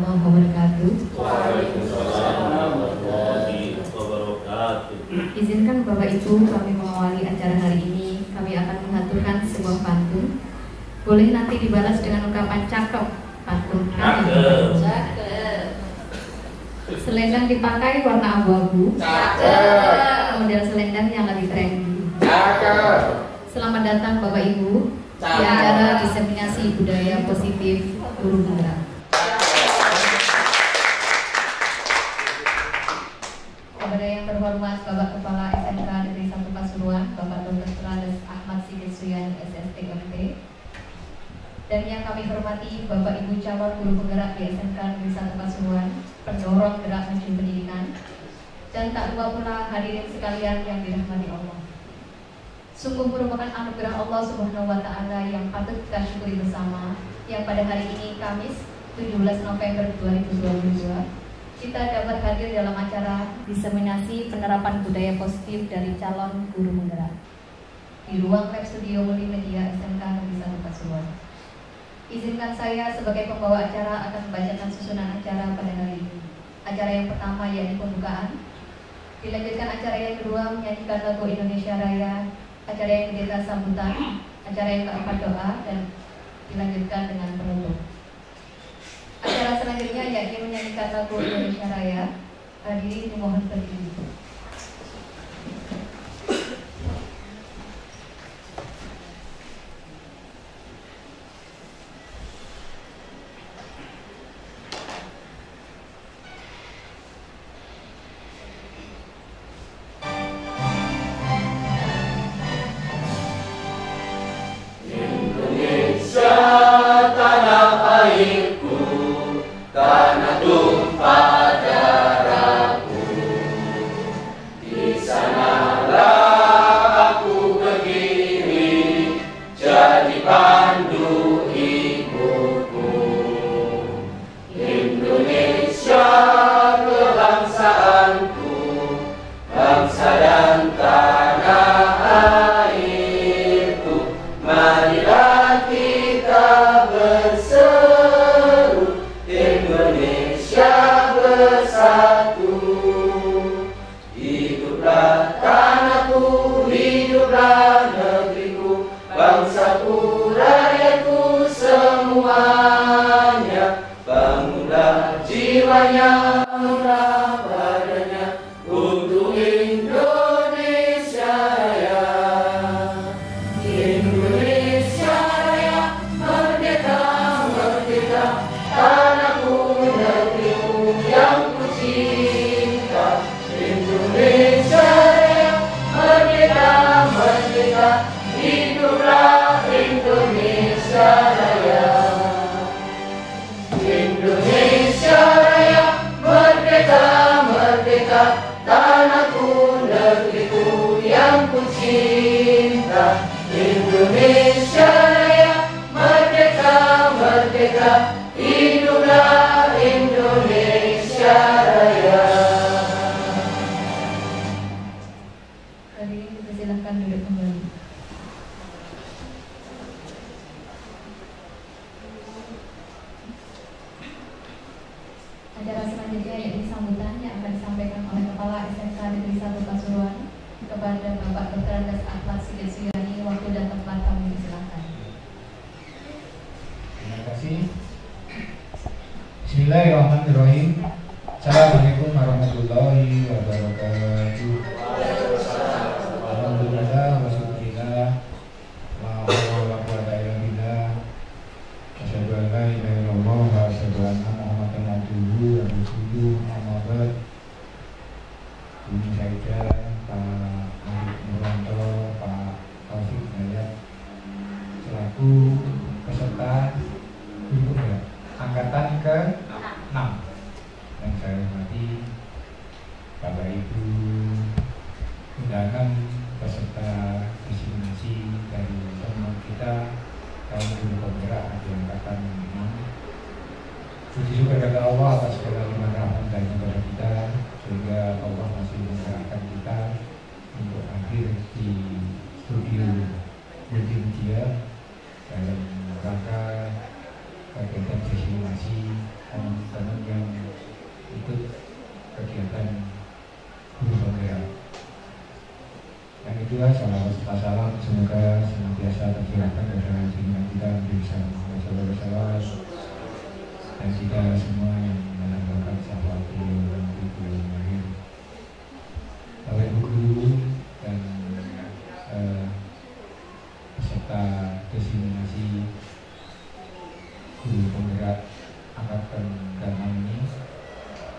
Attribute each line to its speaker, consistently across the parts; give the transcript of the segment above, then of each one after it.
Speaker 1: warahmatullahi wabarakatuh.
Speaker 2: Waalaikumsalam warahmatullahi wabarakatuh.
Speaker 1: Izinkan Bapak Ibu kami mengawali acara hari ini. Kami akan mengaturkan sebuah pantun. Boleh nanti dibalas dengan ungkapan cakep. Pantun kami.
Speaker 3: Cakep.
Speaker 1: Selendang dipakai warna abu-abu.
Speaker 3: Cakep.
Speaker 1: Model selendang yang lagi trendy.
Speaker 3: Cakep.
Speaker 1: Selamat datang Bapak Ibu di acara diseminasi budaya positif Guru Penggerak. Kepada yang terhormat Bapak Kepala SMK Negeri 1 Pasuruan, Bapak Dr. Terades Ahmad Sigit Suyani SSTMT, dan yang kami hormati Bapak Ibu calon guru penggerak di SMK Negeri 1 Pasuruan, pendorong gerak maju pendidikan, dan tak lupa pula hadirin sekalian yang dirahmati Allah. Sungguh merupakan anugerah Allah Subhanahu wa Ta'ala yang patut kita syukuri bersama, yang pada hari ini Kamis 17 November 2022 kita dapat hadir dalam acara diseminasi penerapan budaya positif dari calon guru penggerak di ruang lab studio multimedia SMK Negeri 1 Pasuruan. Izinkan saya sebagai pembawa acara akan membacakan susunan acara pada hari ini. Acara yang pertama yakni pembukaan, dilanjutkan acara yang kedua menyanyikan lagu Indonesia Raya, acara yang ketiga sambutan, acara yang keempat doa, dan dilanjutkan dengan penutup. Acara selanjutnya yakni menyanyikan lagu Indonesia Raya. Hadirin dimohon berdiri. Acara selanjutnya yakni sambutan yang akan disampaikan oleh Kepala SMK Negeri 1 Pasuruan kepada Bapak Dr. Terades Ahmad Sigit Suyani. Waktu dan tempat kami disilahkan.
Speaker 4: Terima kasih. Bismillahirrahmanirrahim. Assalamualaikum warahmatullahi wabarakatuh. Alhamdulillah wasyukurillah. La haula wala quwwata illa billah. Asyhadu an la ilaha illallah wa asyhadu anna Muhammadan abduhu wa rasuluhu. Amma ba'd. Ini saja Pak Arif Nuranto, Pak Taufik Hidayat selaku peserta untuk angkatan ke-6 yang saya hormati Bapak Ibu undangan peserta diseminasi dari teman kita kaum guru penggerak di angkatan 6. Puji syukur kepada Allah atas segala limpah rahmat-Nya kepada kita, sehingga Allah masih menggerakkan kita untuk hadir di studio multimedia dalam rangka kegiatan diseminasi teman-teman juga salawat serta salam semoga senantiasa tercurahkan kepada junjungan kita Nabi besar Muhammad SAW dan kita semua yang menambahkan sahabat beliau nanti beliau lahir. Bapak Ibu guru dan peserta desiminasi guru penggerak angkatan ke-6 ini,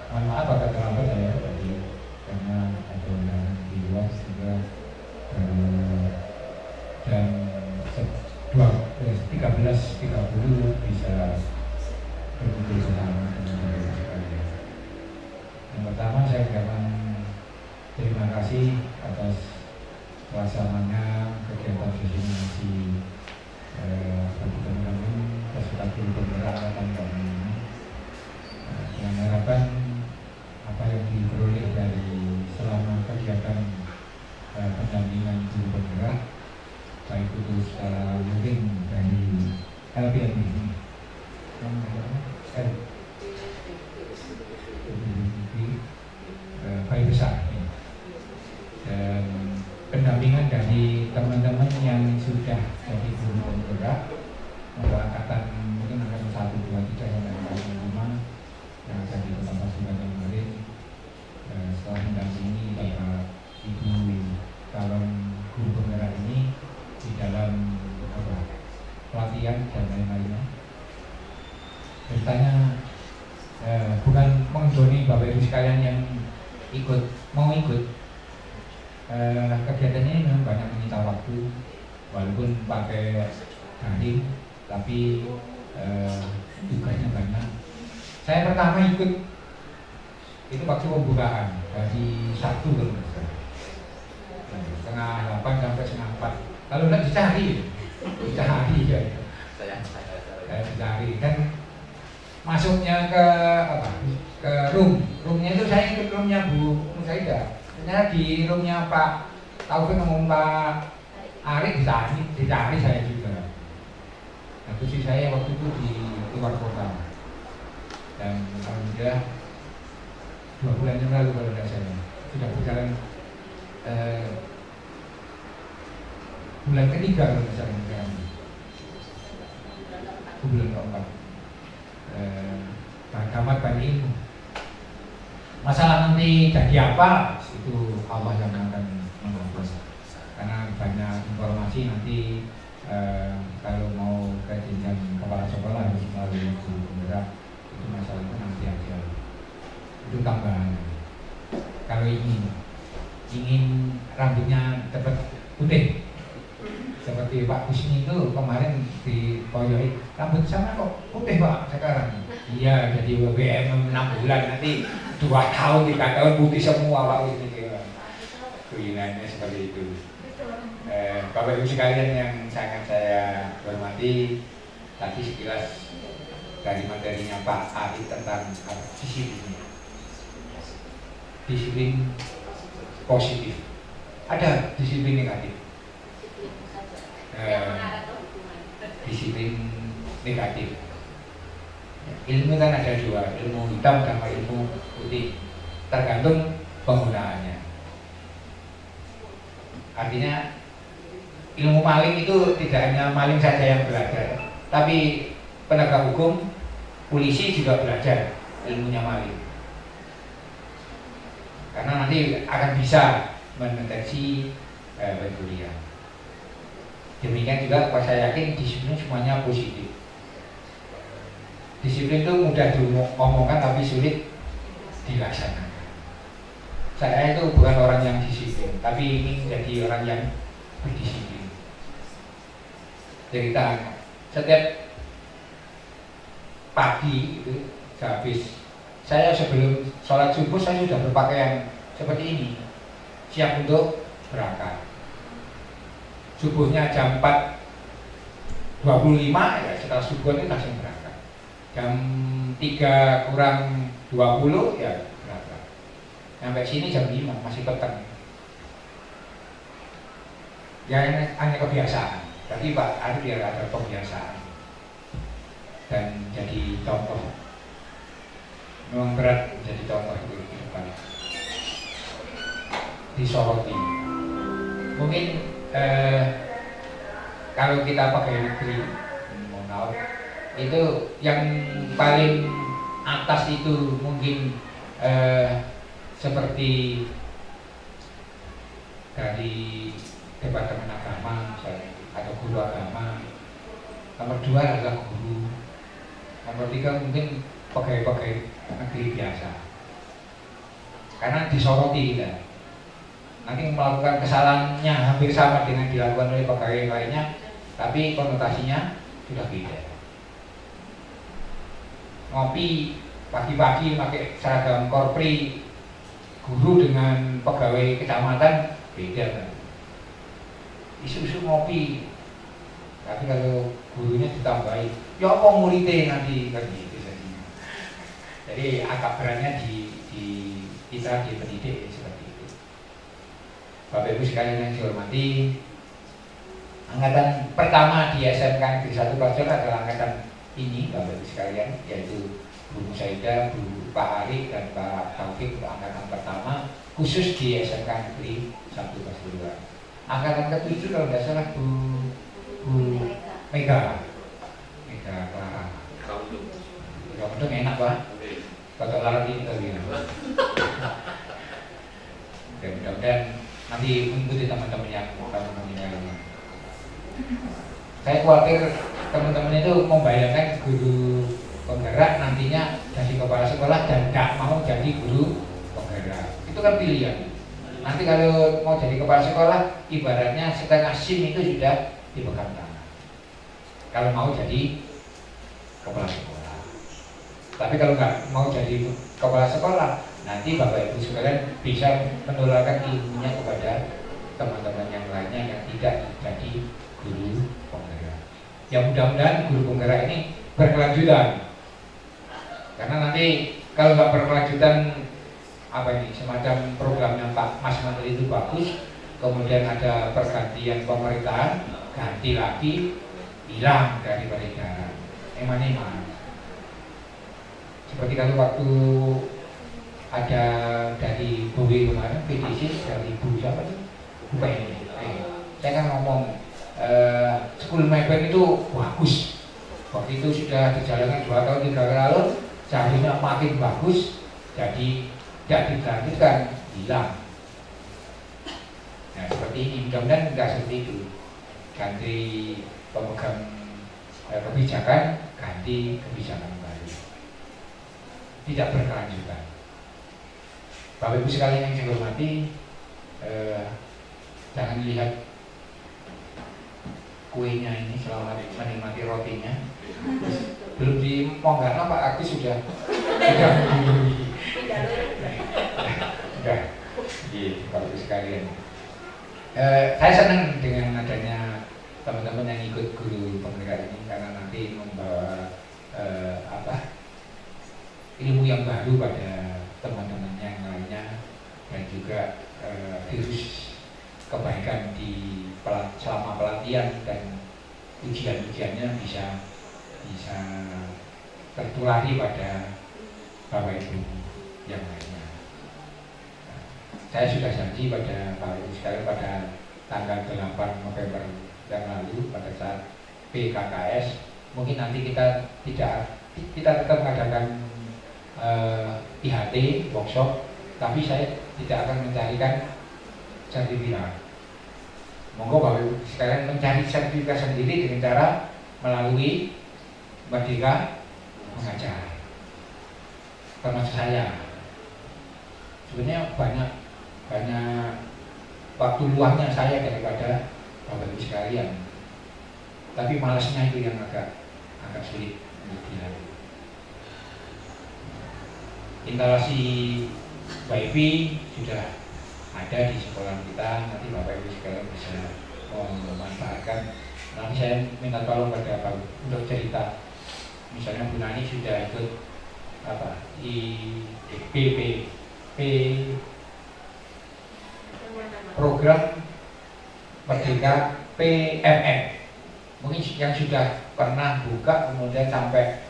Speaker 4: mohon maaf agak terlambat saya tadi karena ada undangan di luar sehingga jam 13.30 bisa berkumpul bersama teman-teman sekalian. Yang pertama saya ucapkan terima kasih atas pelaksananya kegiatan desiminasi bagi teman-teman peserta guru penggerak angkatan ke-6 ini. Yang harapan apa yang diperoleh dari selama kegiatan pendampingan guru penggerak baik itu secara luring dari LPM ini baik besar dan pendampingan dari teman-teman yang sudah jadi guru penggerak untuk angkatan mungkin angkatan 1, 2, 3 sampai 5 yang ada di Kota Pasuruan yang kemarin setelah mendampingi Bapak Ibu calon guru penggerak ini di dalam pelatihan dan lain-lainnya. Bertanya bukan mengjoni Bapak Ibu sekalian yang mau ikut kegiatan ini memang banyak menyita waktu walaupun pakai daring tapi tugasnya banyak. Saya pertama ikut itu waktu pembukaan dari Sabtu kalau setengah 8 sampai setengah 4. Kalau tidak dicari ya. Saya dicari kan masuknya ke roomnya itu saya ikut roomnya Bu Musaidah. Ternyata di roomnya Pak Taufik ngomong Pak Arif dicari saya juga. Nah, posisi saya waktu itu di luar kota dan alhamdulillah 2 bulan yang lalu kalau tidak salah sudah berjalan bulan ketiga kalau tidak salah bulan keempat Tamat Bani Ilmu. Masalah nanti jadi apa itu Allah yang akan mengatur karena banyak informasi nanti kalau mau ke jenjang kepala sekolah harus melalui guru penggerak itu masalah itu nanti aja itu tambahan. Kalau ingin rambutnya cepat putih seperti Pak Kusni itu kemarin di Poyoi rambut sama kok putih Pak sekarang. Iya jadi WBM 6 bulan nanti 2 tahun 3 tahun putih semua Pak Kusni. Keinginannya seperti itu. Bapak Ibu sekalian yang sangat saya hormati, tadi sekilas dari materinya Pak Ari tentang disiplin positif, ada disiplin negatif. Disiplin negatif. Ilmu kan ada 2, ilmu hitam sama ilmu putih, tergantung penggunaannya. Artinya ilmu maling itu tidak hanya maling saja yang belajar, tapi penegak hukum, polisi juga belajar ilmunya maling. Karena nanti akan bisa mendeteksi pencurian. Demikian juga saya yakin disiplin semuanya positif. Disiplin itu mudah diomongkan tapi sulit dilaksanakan. Saya itu bukan orang yang disiplin, tapi ingin jadi orang yang berdisiplin. Cerita setiap pagi itu habis saya sebelum sholat subuh saya sudah berpakaian seperti ini, siap untuk berangkat. Subuhnya jam 4.25 ya setelah subuh itu langsung berangkat. Jam 3 kurang 20 ya berangkat. Sampai sini jam 5 masih petang. Ya hanya kebiasaan. Tapi Pak Ari biar ada kebiasaan dan jadi contoh. Memang berat menjadi contoh itu di depan. Disoroti. mungkin kalau kita pakai negeri, mohon maaf, itu yang paling atas itu mungkin seperti dari Departemen Agama misalnya, atau guru agama. Nomor 2 adalah guru. Nomor 3 mungkin pegawai-pegawai negeri biasa. Karena disoroti kita. Nanti melakukan kesalahannya hampir sama dengan dilakukan oleh pegawai lainnya, tapi konotasinya sudah beda. Ngopi pagi-pagi pakai seragam korpri, guru dengan pegawai kecamatan beda kan. Isu-isu ngopi, tapi kalau gurunya ditambahi, ya apa muridnya nanti kan gitu jadinya. Jadi agak beratnya di kita di pendidik seperti itu. Bapak Ibu sekalian yang dihormati, angkatan pertama di SMK Negeri 1 Klajen adalah angkatan ini, Bapak Ibu sekalian, yaitu Bu Musaidah, Bu Pak Ari dan Pak Taufik untuk angkatan pertama khusus di SMK Negeri 1 Pasuruan. Angkatan ke-7 kalau tidak salah Bu Mega Clara. Kamu enak Pak. Kata larang ini kali ya. Mudah-mudahan nanti mengikuti teman-teman yang lainnya. Saya khawatir teman-teman itu membayangkan guru penggerak nantinya jadi kepala sekolah dan tidak mau jadi guru penggerak. Itu kan pilihan. Nanti kalau mau jadi kepala sekolah, ibaratnya setengah SIM itu sudah dipegang tangan. Kalau mau jadi kepala sekolah. Tapi kalau nggak mau jadi kepala sekolah, nanti Bapak Ibu sekalian bisa menularkan ilmunya kepada teman-teman yang lainnya yang tidak jadi guru penggerak. Ya mudah-mudahan guru penggerak ini berkelanjutan. Karena nanti kalau nggak berkelanjutan, apa ini, semacam programnya Pak Mas Menteri itu bagus, kemudian ada pergantian pemerintahan, ganti lagi, hilang dari peredaran. Eman-eman. Seperti kalau waktu ada dari Bowie kemarin, PDC dari Ibu siapa sih? Bukan ini. Saya kan ngomong School Maybank itu bagus. Waktu itu sudah dijalankan 2 tahun 3 tahun lalu, seharusnya makin bagus, jadi tidak dilanjutkan, hilang. Nah seperti ini, mudah-mudahan tidak seperti itu. Ganti pemegang kebijakan, ganti kebijakan baru, tidak berkelanjutan. Bapak Ibu sekalian yang saya hormati, jangan lihat kuenya ini, selamat menikmati rotinya. Belum dimonggah Pak Agus sudah Bapak Ibu sekalian. Saya senang dengan adanya teman-teman yang ikut guru penggerak ini, karena nanti membawa ilmu yang baru pada teman-teman yang lainnya, dan juga virus kebaikan selama pelatihan dan ujian-ujiannya bisa tertulari pada Bapak Ibu yang lainnya. Saya sudah janji pada Bapak Ibu sekalian pada tanggal 8 November yang lalu pada saat PKKS, mungkin nanti kita tetap mengadakan IHT workshop, tapi saya tidak akan mencarikan sertifikat. Monggo Bapak Ibu sekalian mencari sertifikat sendiri dengan cara melalui Merdeka Mengajar. Termasuk saya. Sebenarnya banyak waktu luangnya saya daripada Bapak Ibu sekalian. Tapi malasnya itu yang agak sulit untuk dilalui. Instalasi WiFi sudah ada di sekolah kita, nanti Bapak Ibu sekalian bisa memanfaatkan. Nanti saya minta tolong pada Bapak untuk cerita, misalnya Bu Nani sudah ikut program Merdeka PMM, mungkin yang sudah pernah buka kemudian sampai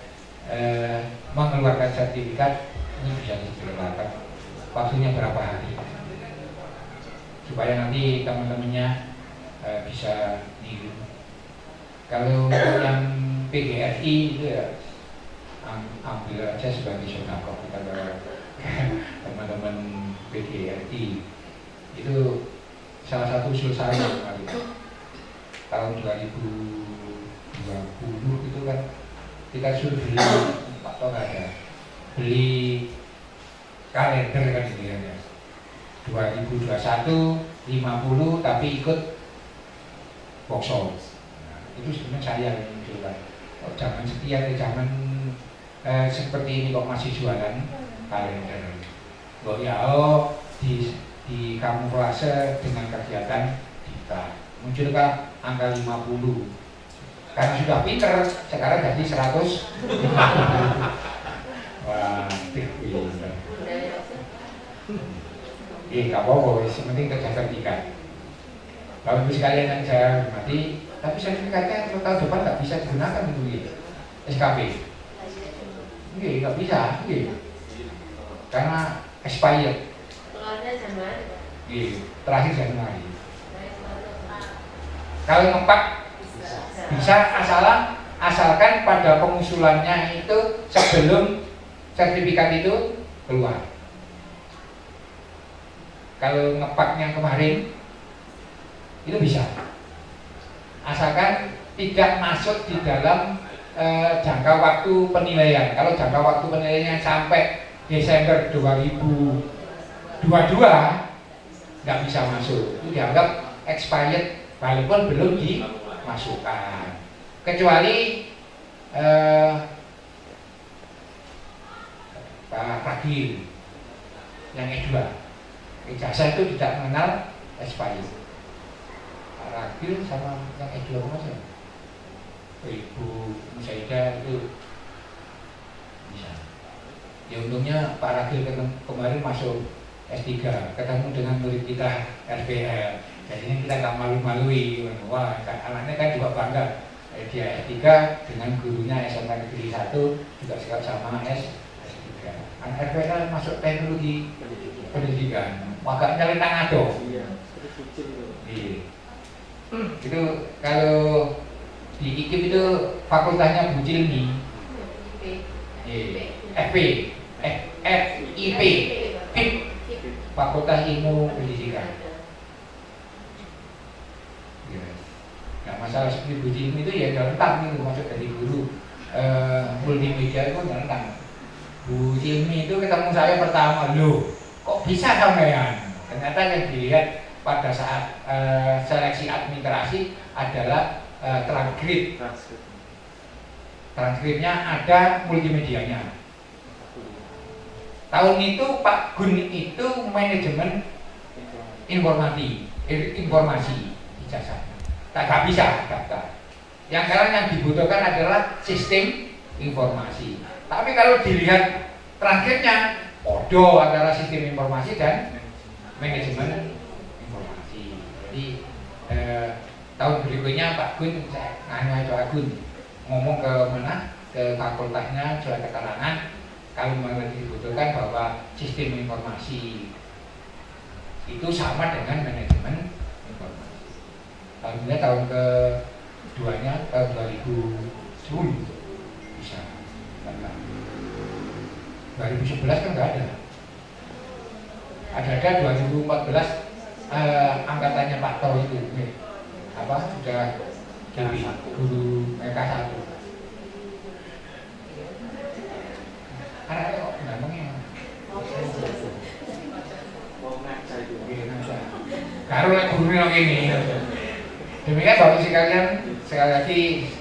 Speaker 4: mengeluarkan sertifikat, ini bisa diceritakan waktunya berapa hari. supaya nanti teman-temannya bisa niru. Kalau yang PGRI itu ya ambil aja sebagai sodako kita ke teman-teman PGRI. Itu salah satu usul saya kemarin tahun 2020 itu kan kita suruh beli Pak Tok ada beli kalender kan gitu ya 2021 50 tapi ikut boxol. Nah, itu sebenarnya saya yang menunjukkan zaman sekian zaman seperti ini kok masih jualan kalender. Ya di kamuflase dengan kegiatan kita munculkan angka 50 karena sudah pinter sekarang jadi 100. Wah, pinter. Gak apa-apa, yang penting sertifikat. Kalau ibu sekalian yang saya hormati, tapi sertifikatnya tahun depan nggak bisa digunakan dulu SKP. Nggak bisa, karena expired. Terakhir Januari. Kalau ngepak bisa asalkan pada pengusulannya itu sebelum sertifikat itu keluar. Kalau ngepaknya kemarin itu bisa, asalkan tidak masuk di dalam jangka waktu penilaian. Kalau jangka waktu penilaiannya sampai Desember 2022 nggak bisa masuk, itu dianggap expired walaupun belum dimasukkan, kecuali Pak Ragil yang E2. Ijazah itu tidak mengenal expired. Pak Ragil sama yang E2 apa? Ibu Musaidah itu bisa. Ya untungnya Pak Ragil kemarin masuk S3, ketemu dengan murid kita RPL. Jadinya kita tak malu-malui. Wah, anaknya kan juga bangga. Dia S3 dengan gurunya SMK Negeri 1 juga sama S3. Anak RPL masuk teknologi pendidikan. Agaknya lintang ado. Iya. Itu kalau di IKIP itu fakultasnya Bu Cilmi. FIP, Fakultas Ilmu Pendidikan. Nah, masalah seperti Bu Cilmi itu ya rentang itu masuk dari guru multimedia itu rentang. Bu Cilmi itu ketemu saya pertama, loh kok bisa sampean? Ternyata yang dilihat pada saat seleksi administrasi adalah transkripnya ada multimedianya. Tahun itu Pak Gun itu manajemen informasi ijazahnya. Tak bisa daftar. Yang sekarang yang dibutuhkan adalah sistem informasi. Tapi kalau dilihat transkripnya, podo antara sistem informasi dan manajemen informasi. Jadi tahun berikutnya Pak Gun, Pak Gun ngomong ke mana, ke fakultasnya, surat keterangan kalau memang dibutuhkan bahwa sistem informasi itu sama dengan manajemen informasi. Alhamdulillah tahun keduanya tahun 2010 bisa. 2011 kan nggak ada. Ada 2014 angkatannya Pak Tor itu sudah jadi guru MK1. Karena kok gampangnya karo lek guru yang ini. Demikian Bapak sekalian, sekali lagi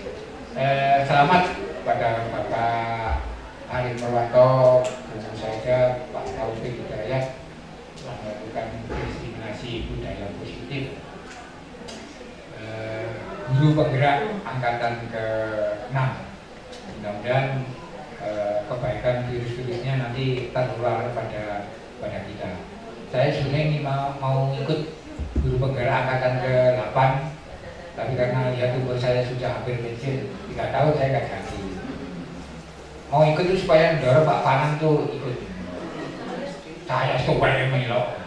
Speaker 4: selamat pada Bapak Arif Marwanto, Bu Musaidah, Pak Taufik Hidayat telah melakukan diskriminasi budaya positif. Guru penggerak angkatan ke-6. Mudah-mudahan kebaikan virus-virusnya nanti tertular pada kita. Saya sebenarnya ini mau ikut guru penggerak angkatan ke-8, tapi karena lihat umur saya sudah hampir pensiun, 3 tahun saya nggak ganti. Mau ikut itu supaya mendorong Pak Fanang tuh ikut. Saya supaya melok.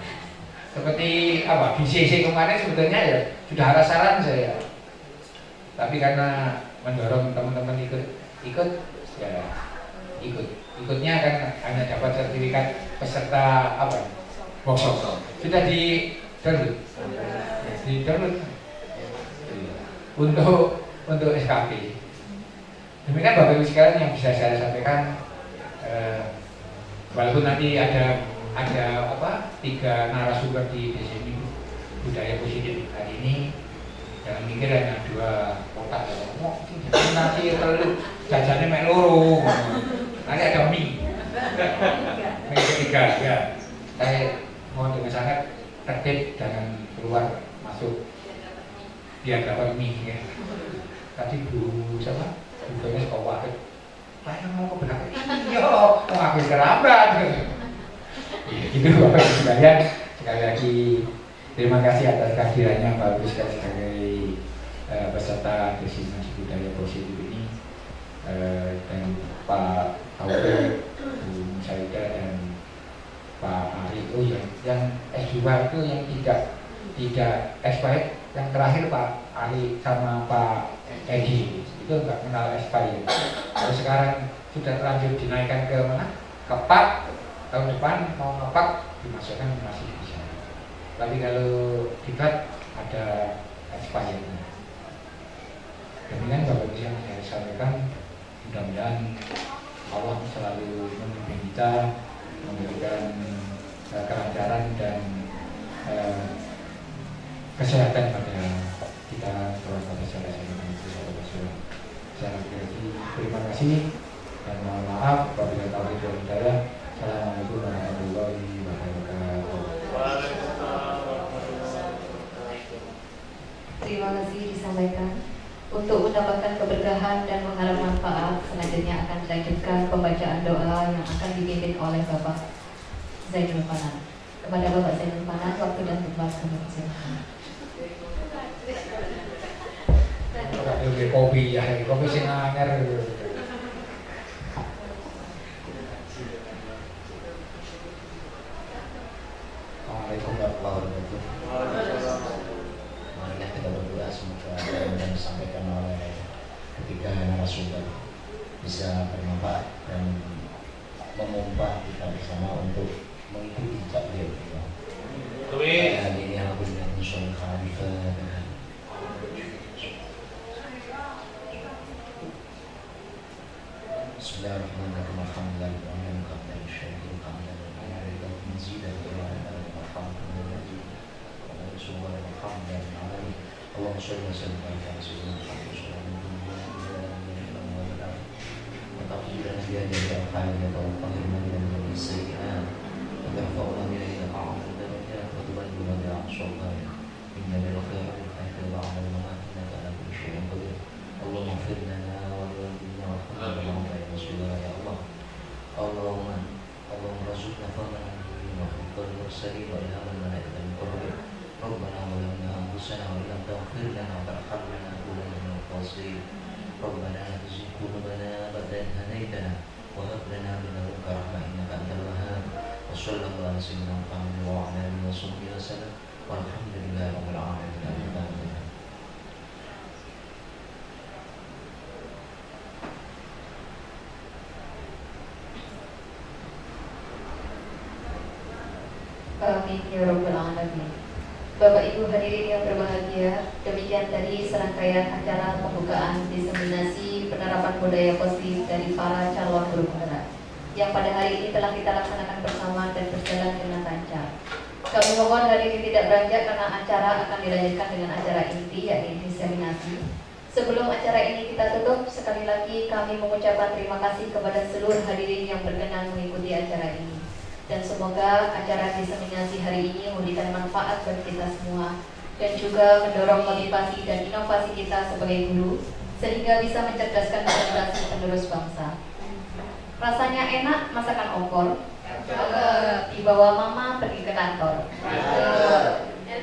Speaker 4: seperti apa BCC kemarin sebetulnya ya sudah ada saran saya, tapi karena mendorong teman-teman ikut ya ikutnya kan hanya dapat sertifikat peserta apa workshop sudah di download untuk SKP. Demikian Bapak Ibu sekalian yang bisa saya sampaikan. Walaupun nanti ada apa 3 narasumber di sini budaya positif hari ini, jangan mikir hanya 2 kotak ya. Nanti telur jajannya mek loro. Nanti ada mie ketiga ya. Saya mohon dengan sangat tertib, jangan keluar masuk biar dapat mie ya. Tadi Bu siapa? Bukannya suka wakil. Saya mau ke belakang. Iya, mau aku kerabat. Gitu Bapak Ibu sekalian. Sekali lagi terima kasih atas kehadirannya Pak Ibu sekalian sebagai peserta destinasi budaya positif ini, dan Pak Taufik, Bu Musaida dan Pak Ari. Oh yang S2 itu yang tidak expired. Yang terakhir Pak Ali sama Pak Edi itu nggak kenal expired. Kalau sekarang sudah terlanjur dinaikkan ke mana? Ke PAK, tahun depan mau ngepak dimasukkan masih bisa. Tapi kalau dibat ada expirednya. Demikian Bapak Ibu yang saya sampaikan. Mudah-mudahan Allah selalu memimpin kita, memberikan kelancaran dan kesehatan pada kita pada saya terima kasih dan mohon maaf apabila tahu itu hidayah. Assalamualaikum warahmatullahi wabarakatuh.
Speaker 1: Terima kasih disampaikan. Untuk mendapatkan keberkahan dan mengharap manfaat, selanjutnya akan dilanjutkan pembacaan doa yang akan dipimpin oleh Bapak Zainul Fanan. Kepada Bapak Zainul Fanan, waktu dan tempat kami persilakan.
Speaker 4: Kopi ya, kopi sing anyar.
Speaker 5: Assalamualaikum warahmatullahi wabarakatuh. Marilah kita berdoa semoga apa yang disampaikan oleh ketiga narasumber bisa bermanfaat dan memompa kita bersama untuk mengikuti jejak beliau. Dan ini alhamdulillah insyaallah khalifah. Bismillahirrahmanirrahim. Alhamdulillahirabbil alamin. Syai'un hamdan wa a'udzu min zidati wa Allahumma shalli wa sallim ala sayyidina Muhammad wa taqabbal minna al-khayra wa tahhirna min as-sayyi'at wa tarfa'na bihi a'la darajat wa tuballighuna bihi aqsa inna lil khayri wa a'mal ma innaka ala kulli shay'in qadir. Allahumma ighfir lana wa liwalidina wa arhamna ya Rasulullah ya Allah. Allahumma razuqna fahman wa khutbal mursalin wa ilhaman malaikatan muqarrabin. Rabbana wa lamna anfusana wa lam taghfir lana wa tarhamna lanakunanna minal khasirin. Rabbana la tuzigh qulubana ba'da idh hadaytana wa hab lana min ladunka rahmah innaka antal wahhab. Wa sallallahu ala sayyidina Muhammad wa ala alihi wa sahbihi wa sallam. Walhamdulillahi rabbil alamin.
Speaker 1: Amin ya rabbal alamin. Bapak Ibu hadirin yang berbahagia, demikian tadi serangkaian acara pembukaan diseminasi penerapan budaya positif dari para calon guru penggerak yang pada hari ini telah kita laksanakan bersama dan berjalan dengan lancar. Kami mohon hari ini tidak beranjak karena acara akan dilanjutkan dengan acara inti, yakni diseminasi. Sebelum acara ini kita tutup, sekali lagi kami mengucapkan terima kasih kepada seluruh hadirin yang berkenan mengikuti acara ini. Dan semoga acara diseminasi hari ini memberikan manfaat bagi kita semua dan juga mendorong motivasi dan inovasi kita sebagai guru sehingga bisa mencerdaskan generasi penerus bangsa. Rasanya enak masakan opor? Dibawa mama pergi ke kantor.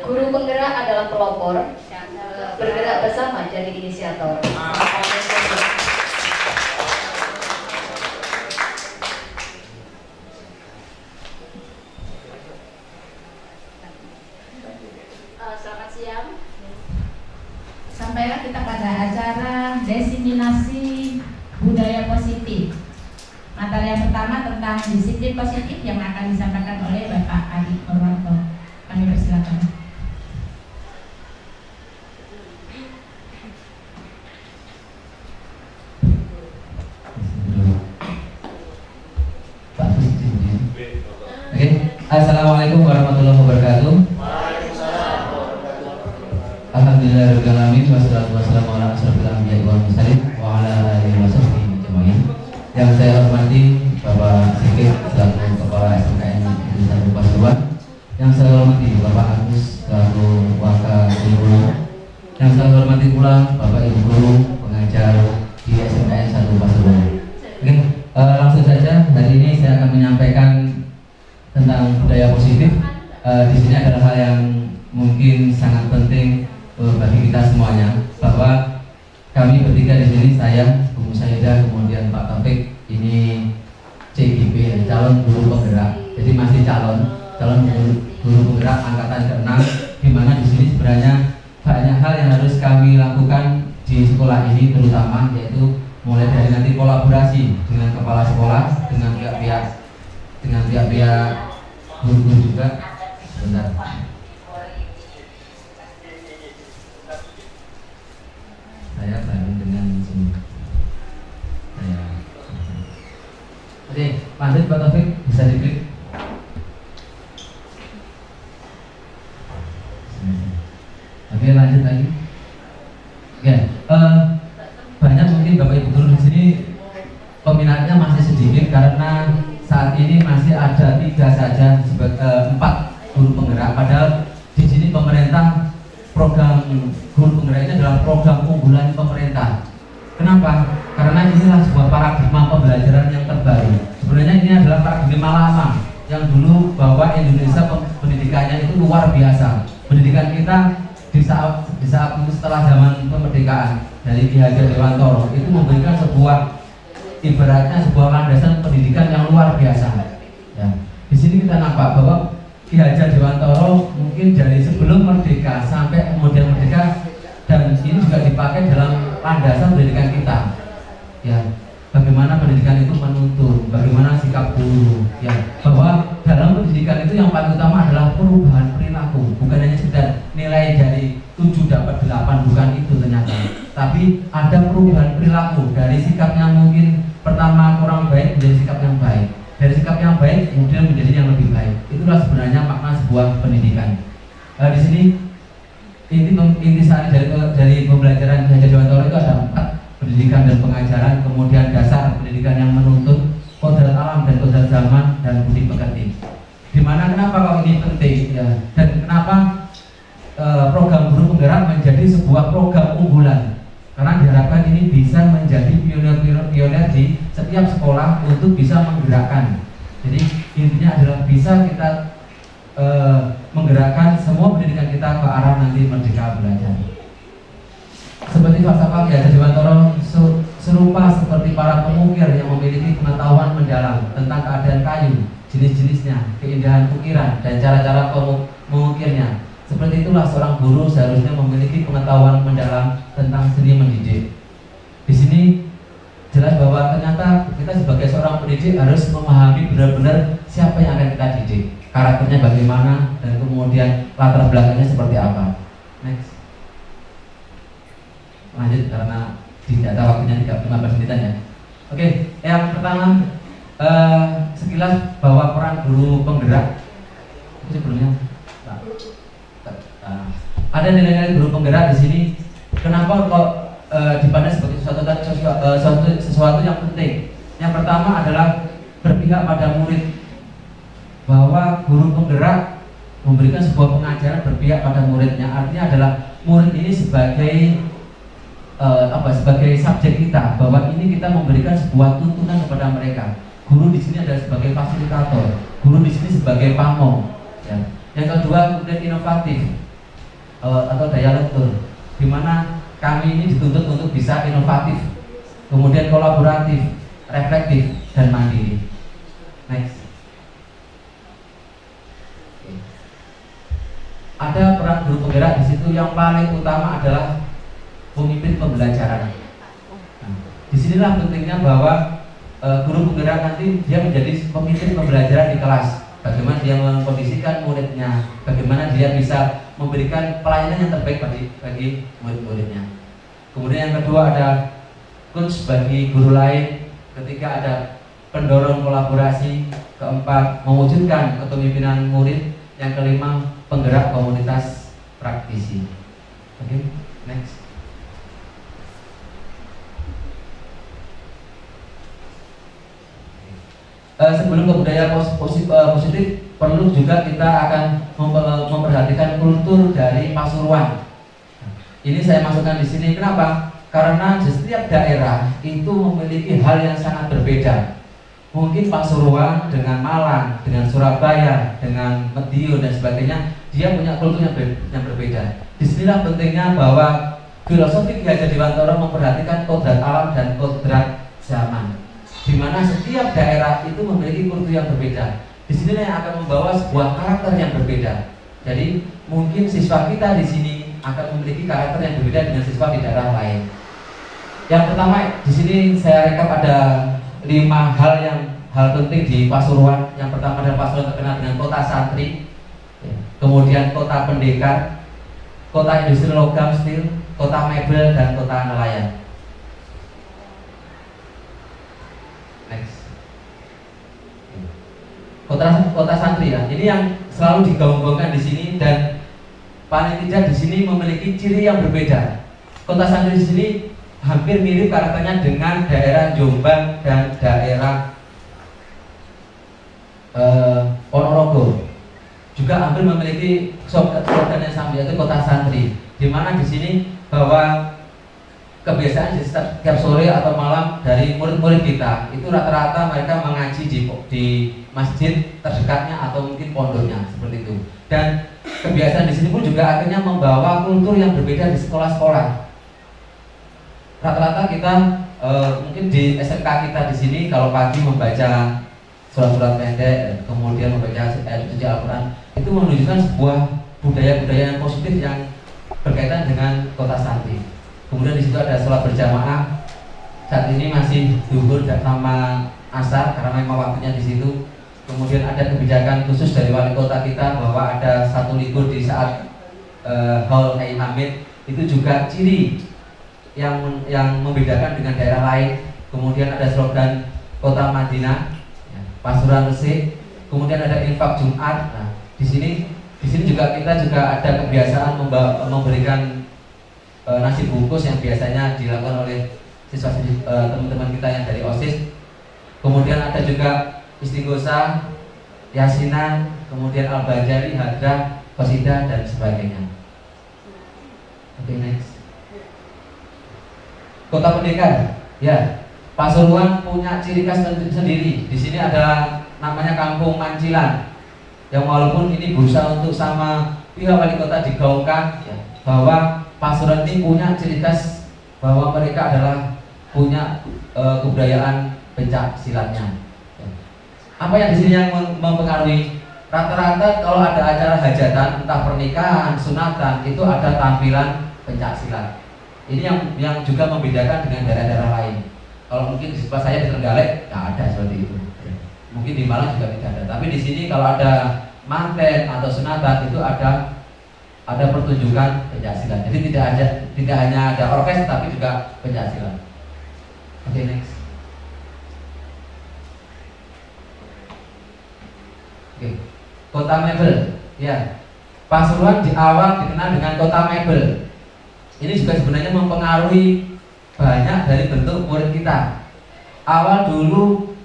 Speaker 1: Guru penggerak adalah pelopor. Bergerak bersama jadi inisiator.
Speaker 6: kita pada acara diseminasi budaya positif. Materi yang pertama tentang disiplin positif yang akan disampaikan oleh Bapak Adi Purwanto. Kami persilakan.
Speaker 7: Oke, Assalamualaikum warahmatullahi wabarakatuh. Alhamdulillahirabbil alamin wassalatu wassalamu ala asyrofil anbiya'i wal mursalin wa ala alihi wasahbihi ajmain. Yang saya hormati Bapak Sigit selaku Kepala SMKN Indonesia Pasuruan, yang saya hormati Bapak Agus selaku Wakaguru, yang saya hormati pula Bapak Ibu guru pengajar di SMKN 1 Pasuruan. Oke, langsung saja hari ini saya akan menyampaikan tentang budaya positif. Di sini adalah hal yang mungkin sangat penting bagi kita semuanya, bahwa kami bertiga di sini, saya, Bu Musaidah, kemudian Pak Taufik, ini CGP, calon guru penggerak. Jadi masih calon guru penggerak angkatan ke-6, di mana di sini sebenarnya banyak hal yang harus kami lakukan di sekolah ini, terutama yaitu mulai dari nanti kolaborasi dengan kepala sekolah, dengan pihak-pihak guru juga. Sebentar. Saya bareng dengan sini. Oke, lanjut Pak Taufik, bisa diklik. Oke, lanjut lagi. Ya, banyak mungkin Bapak Ibu guru di sini peminatnya masih sedikit karena saat ini masih ada 3 saja, 4 guru penggerak. Padahal di sini pemerintah program guru penggerak ini adalah program unggulan pemerintah. Kenapa? Karena inilah sebuah paradigma pembelajaran yang terbaru. Sebenarnya ini adalah paradigma lama yang dulu bahwa Indonesia pendidikannya itu luar biasa. Pendidikan kita di saat itu setelah zaman kemerdekaan dari Ki Hajar Dewantoro itu memberikan sebuah, ibaratnya sebuah landasan pendidikan yang luar biasa. Ya. Di sini kita nampak bahwa Ki Hajar Dewantoro mungkin dari sebelum merdeka sampai kemudian merdeka, dan ini juga dipakai dalam landasan pendidikan kita. Ya, bagaimana pendidikan itu menuntun, bagaimana sikap guru, ya, bahwa dalam pendidikan itu yang paling utama adalah perubahan perilaku, bukan hanya sekedar nilai dari 7 dapat 8, bukan itu ternyata, tapi ada perubahan perilaku dari sikap yang mungkin pertama kurang baik menjadi sikap yang baik, dari sikap yang baik kemudian menjadi yang lebih baik. Itulah sebenarnya makna sebuah pendidikan. Di sini intisari dari pembelajaran Ki Hajar Dewantoro itu ada 4: pendidikan dan pengajaran, kemudian dasar pendidikan yang menuntun, kodrat alam dan kodrat zaman, dan budi pekerti. Dimana kenapa kalau ini penting, ya, dan kenapa program guru penggerak menjadi sebuah program unggulan? Karena diharapkan ini bisa menjadi pionir di setiap sekolah untuk bisa menggerakkan. Jadi intinya adalah bisa kita menggerakkan semua pendidikan kita ke arah nanti merdeka belajar. Seperti falsafah Ki Hajar Dewantoro, serupa seperti para pengukir yang memiliki pengetahuan mendalam tentang keadaan kayu, jenis-jenisnya, keindahan ukiran, dan cara-cara mengukirnya. Seperti itulah seorang guru seharusnya memiliki pengetahuan mendalam tentang seni mendidik. Di sini jelas bahwa ternyata kita sebagai seorang pendidik harus memahami benar-benar siapa yang akan kita didik, karakternya bagaimana, dan kemudian latar belakangnya seperti apa. Next. Lanjut karena tidak ada waktunya, 15 menitan ya. Oke, yang pertama sekilas bahwa peran guru penggerak itu sebelumnya ada nilai-nilai guru penggerak di sini. Kenapa kok dipandang sebagai sesuatu yang penting? Yang pertama adalah berpihak pada murid, bahwa guru penggerak memberikan sebuah pengajaran berpihak pada muridnya. Artinya adalah murid ini sebagai sebagai subjek kita, bahwa ini kita memberikan sebuah tuntunan kepada mereka. Guru di sini adalah sebagai fasilitator, guru di sini sebagai pamong. Ya. Yang kedua kemudian inovatif atau daya lentur, di mana kami ini dituntut untuk bisa inovatif, kemudian kolaboratif, reflektif, dan mandiri. Next. Ada peran guru penggerak di situ. Yang paling utama adalah pemimpin pembelajaran. Nah, disinilah pentingnya bahwa guru penggerak nanti dia menjadi pemimpin pembelajaran di kelas. Bagaimana dia mengkondisikan muridnya, bagaimana dia bisa memberikan pelayanan yang terbaik bagi murid-muridnya. Kemudian yang kedua ada coach bagi guru lain, ketiga ada pendorong kolaborasi, keempat mewujudkan kepemimpinan murid, yang kelima penggerak komunitas praktisi. Oke, next. Sebelum ke budaya positif, perlu juga kita akan memperhatikan kultur dari Pasuruan. Ini saya masukkan di sini. Kenapa? Karena di setiap daerah itu memiliki hal yang sangat berbeda. Mungkin Pasuruan dengan Malang, dengan Surabaya, dengan Madiun dan sebagainya, dia punya kultur yang berbeda. Disinilah pentingnya bahwa filosofi Ki Hajar Dewantara memperhatikan kodrat alam dan kodrat zaman, di mana setiap daerah itu memiliki kultur yang berbeda. Di sini yang akan membawa sebuah karakter yang berbeda. Jadi mungkin siswa kita di sini akan memiliki karakter yang berbeda dengan siswa di daerah lain. Yang pertama di sini saya rekap ada 5 hal penting di Pasuruan. Yang pertama adalah Pasuruan terkenal dengan kota santri, kemudian kota pendekar, kota industri logam steel, kota mebel dan kota nelayan. Kota santri ya, ini yang selalu digaung-gaungkan di sini dan paling tidak di sini memiliki ciri yang berbeda. Kota santri di sini hampir mirip karakternya dengan daerah Jombang dan daerah Ponorogo. Juga hampir memiliki slogan yang sama, yaitu kota santri. Di mana di sini bahwa kebiasaan di setiap sore atau malam dari murid-murid kita itu rata-rata mereka mengaji di masjid terdekatnya atau mungkin pondoknya seperti itu. Dan kebiasaan di sini pun juga akhirnya membawa kultur yang berbeda di sekolah-sekolah. Rata-rata kita mungkin di SMK kita di sini kalau pagi membaca surat-surat pendek, kemudian membaca ayat suci Al-Quran, itu menunjukkan sebuah budaya-budaya yang positif yang berkaitan dengan kota santri. Kemudian di situ ada sholat berjamaah. Saat ini masih zuhur dan sama asar karena memang waktunya di situ. Kemudian ada kebijakan khusus dari wali kota kita bahwa ada 1 libur di saat Haul Kiai Hamid. Itu juga ciri yang membedakan dengan daerah lain. Kemudian ada slogan Kota Madinah, Pasuruan Resik. Kemudian ada infak Jumat. Nah, di sini juga kita juga ada kebiasaan memberikan nasi bungkus yang biasanya dilakukan oleh siswa teman-teman kita yang dari OSIS. Kemudian ada juga istighosah, yasinan, kemudian al-bajari, hadrah, qasidah dan sebagainya. Oke, next. Kota pendekar, ya. Pasuruan punya ciri khas sendiri. Di sini ada namanya Kampung Mancilan, yang walaupun ini berusaha untuk sama pihak wali kota digaungkan, ya, bahwa Pasuruan ini punya ciri khas bahwa mereka adalah punya kebudayaan pencak silatnya. Apa yang di sini yang mempengaruhi? Rata-rata kalau ada acara hajatan, entah pernikahan, sunatan, itu ada tampilan pencak silat. Ini yang juga membedakan dengan daerah-daerah lain. Kalau mungkin di sebelah saya di Trenggalek nggak ada seperti itu. Mungkin di Malang juga tidak ada. Tapi di sini kalau ada manten atau sunatan itu ada pertunjukan pencaksilat. Jadi tidak hanya ada orkes tapi juga pencaksilat. Oke, next. Oke. Kota mebel. Ya. Pasuruan di awal dikenal dengan kota mebel. Ini juga sebenarnya mempengaruhi banyak dari bentuk murid kita. Awal dulu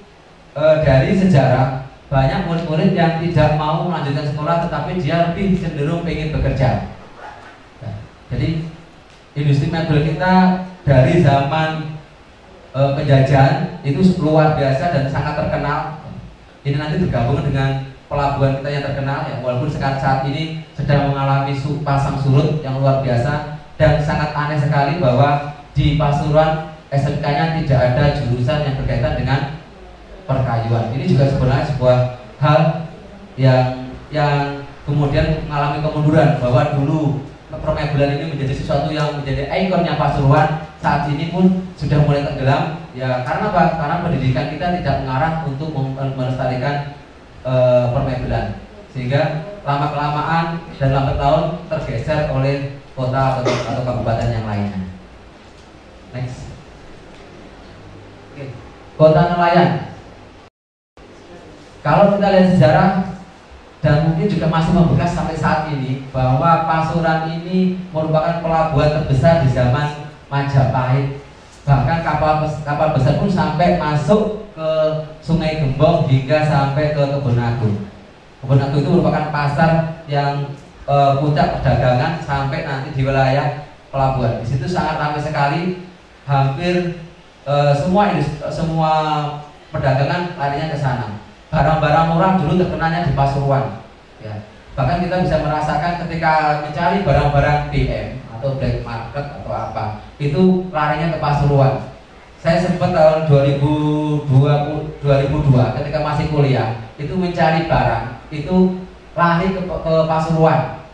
Speaker 7: dari sejarah banyak murid-murid yang tidak mau melanjutkan sekolah tetapi dia lebih cenderung ingin bekerja. Nah, jadi industri mebel kita dari zaman penjajahan itu luar biasa dan sangat terkenal. Ini nanti bergabung dengan pelabuhan kita yang terkenal, ya, walaupun sekarang saat ini sedang mengalami pasang surut yang luar biasa. Dan sangat aneh sekali bahwa di Pasuruan SMK-nya tidak ada jurusan yang berkaitan dengan perkayuan. Ini juga sebenarnya sebuah hal yang kemudian mengalami kemunduran, bahwa dulu permebelan ini menjadi sesuatu yang menjadi ikonnya Pasuruan saat ini pun sudah mulai tenggelam. Ya karena apa? Karena pendidikan kita tidak mengarah untuk melestarikan permebelan, sehingga lama-kelamaan dan lambat laun tergeser oleh kota atau kabupaten yang lainnya. Next. Oke. Kota nelayan. Kalau kita lihat sejarah dan mungkin juga masih membekas sampai saat ini, bahwa Pasuruan ini merupakan pelabuhan terbesar di zaman Majapahit. Bahkan kapal besar pun sampai masuk ke Sungai Gembong hingga sampai ke Kebun Agung. Kebun Agung itu merupakan pasar yang puncak perdagangan sampai nanti di wilayah pelabuhan. Di situ sangat ramai sekali, hampir semua perdagangan larinya ke sana. Barang-barang murah dulu terkenalnya di Pasuruan. Ya. Bahkan kita bisa merasakan ketika mencari barang-barang BM atau black market atau apa, itu larinya ke Pasuruan. Saya sempat tahun 2002 ketika masih kuliah itu mencari barang, itu lari ke Pasuruan.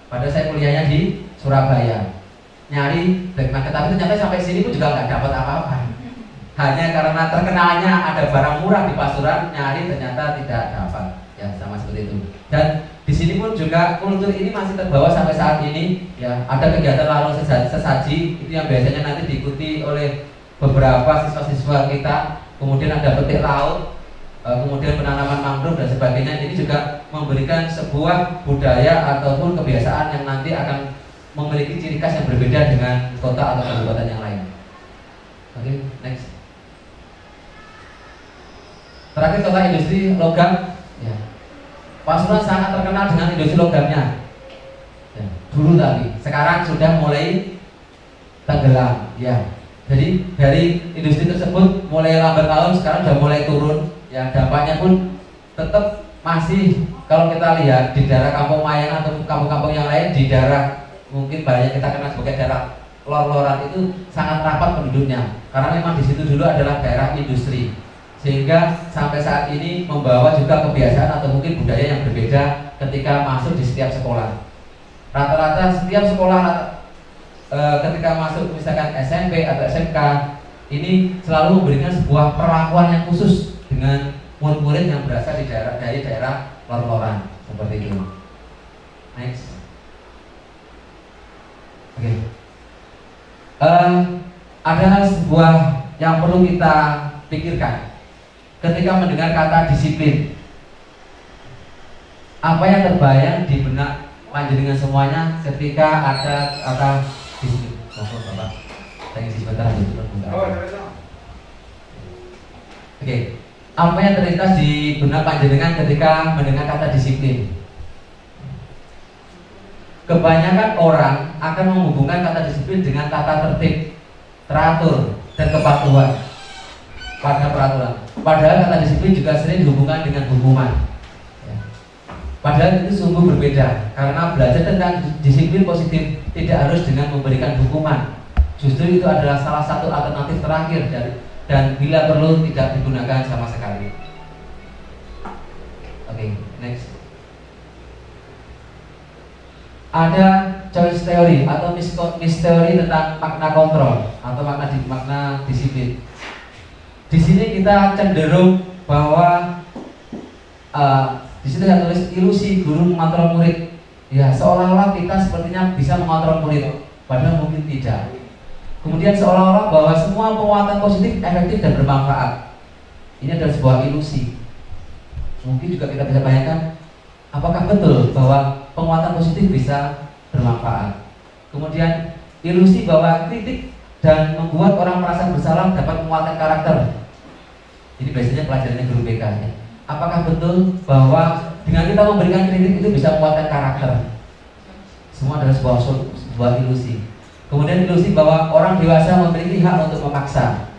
Speaker 7: Padahal saya kuliahnya di Surabaya, nyari black market, tapi ternyata sampai sini pun juga nggak dapat apa-apa. Hanya karena terkenalnya ada barang murah di Pasuruan, nyari ternyata tidak dapat. Ya sama seperti itu. Dan di sini pun juga kultur ini masih terbawa sampai saat ini. Ya ada kegiatan lalu sesaji itu yang biasanya nanti diikuti oleh beberapa siswa-siswa kita. Kemudian ada petik laut, kemudian penanaman mangrove dan sebagainya. Ini juga memberikan sebuah budaya ataupun kebiasaan yang nanti akan memiliki ciri khas yang berbeda dengan kota atau kabupaten yang lain. Oke, next. Terakhir kota industri logam. Ya. Pasuruan sangat terkenal dengan industri logamnya. Ya. Dulu tadi, sekarang sudah mulai tenggelam. Ya. Jadi dari industri tersebut mulai lambat laun sekarang sudah mulai turun. Ya, dampaknya pun tetap masih kalau kita lihat di daerah Kampung Mayang atau kampung-kampung yang lain di daerah mungkin banyak kita kenal sebagai daerah lor-loran itu sangat rapat penduduknya karena memang di situ dulu adalah daerah industri, sehingga sampai saat ini membawa juga kebiasaan atau mungkin budaya yang berbeda ketika masuk di setiap sekolah. Rata-rata setiap sekolah ketika masuk misalkan SMP atau SMK ini selalu memberikan sebuah perlakuan yang khusus dengan murid-murid yang berasal dari daerah lor-loran seperti itu. Next. Oke. Ada sebuah yang perlu kita pikirkan ketika mendengar kata disiplin. Apa yang terbayang di benak panjenengan semuanya ketika ada kata disiplin? Bapak, saya isi sebentar aja. Oke. Apa yang terlintas di benak panjenengan ketika mendengar kata disiplin? Kebanyakan orang akan menghubungkan kata disiplin dengan tata tertib, teratur, dan kepatuhan pada peraturan. Padahal kata disiplin juga sering dihubungkan dengan hukuman. Padahal itu sungguh berbeda, karena belajar tentang disiplin positif tidak harus dengan memberikan hukuman. Justru itu adalah salah satu alternatif terakhir dan bila perlu tidak digunakan sama sekali. Oke, next. Ada choice theory atau misteori tentang makna kontrol atau makna disiplin. Di sini kita cenderung bahwa di sini saya tulis ilusi guru mengontrol murid. Ya, seolah-olah kita sepertinya bisa mengontrol murid, padahal mungkin tidak. Kemudian seolah-olah bahwa semua penguatan positif efektif dan bermanfaat. Ini adalah sebuah ilusi. Mungkin juga kita bisa bayangkan, apakah betul bahwa penguatan positif bisa bermanfaat? Kemudian ilusi bahwa kritik dan membuat orang merasa bersalah dapat menguatkan karakter. Ini biasanya pelajarannya guru BK ya. Apakah betul bahwa dengan kita memberikan kritik itu bisa menguatkan karakter? Semua adalah sebuah ilusi. Kemudian ilusi bahwa orang dewasa memiliki hak untuk memaksa.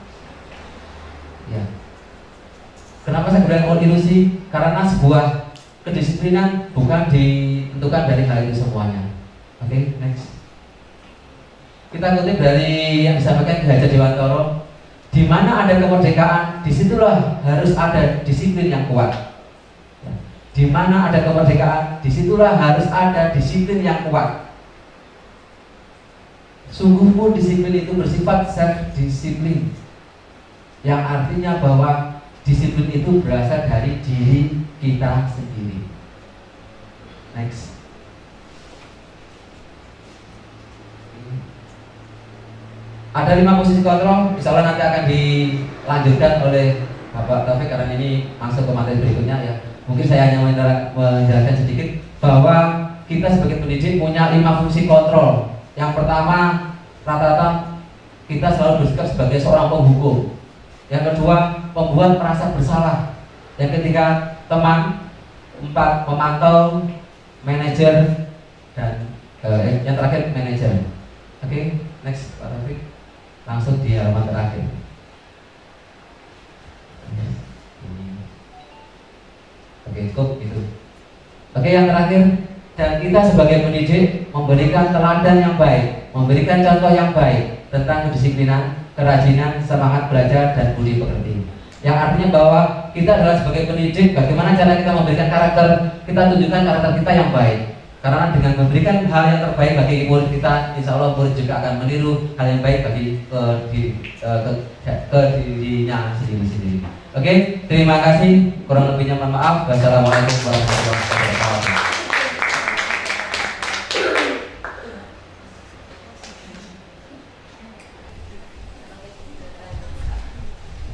Speaker 7: Ya. Kenapa saya bilang ilusi? Karena sebuah kedisiplinan bukan ditentukan dari hal itu semuanya. Oke, next. Kita kutip dari yang disampaikan Ki Hajar Dewantoro, di mana ada kemerdekaan, disitulah harus ada disiplin yang kuat. Di mana ada kemerdekaan, disitulah harus ada disiplin yang kuat. Sungguh pun disiplin itu bersifat self-disiplin, yang artinya bahwa disiplin itu berasal dari diri kita sendiri. Next. Ada 5 posisi kontrol, insya Allah nanti akan dilanjutkan oleh Bapak Taufik karena ini masuk ke materi berikutnya ya. Mungkin saya hanya menjelaskan sedikit bahwa kita sebagai pendidik punya 5 fungsi kontrol. Yang pertama, rata-rata kita selalu bersikap sebagai seorang penghukum. Yang kedua, membuat merasa bersalah. Yang ketiga, teman. 4, memantau, manajer, dan yang terakhir manajer. Oke, next Pak Taufik. Langsung di halaman terakhir. Oke, cukup itu. Oke, yang terakhir, dan kita sebagai pendidik memberikan teladan yang baik, memberikan contoh yang baik tentang kedisiplinan, kerajinan, semangat belajar, dan budi pekerti. Yang artinya bahwa kita adalah sebagai pendidik, bagaimana cara kita memberikan karakter, kita tunjukkan karakter kita yang baik. Karena dengan memberikan hal yang terbaik bagi murid kita, insya Allah murid juga akan meniru hal yang baik bagi dirinya sendiri-sendiri. Oke, terima kasih. Kurang lebihnya mohon maaf. Wassalamualaikum warahmatullahi wabarakatuh.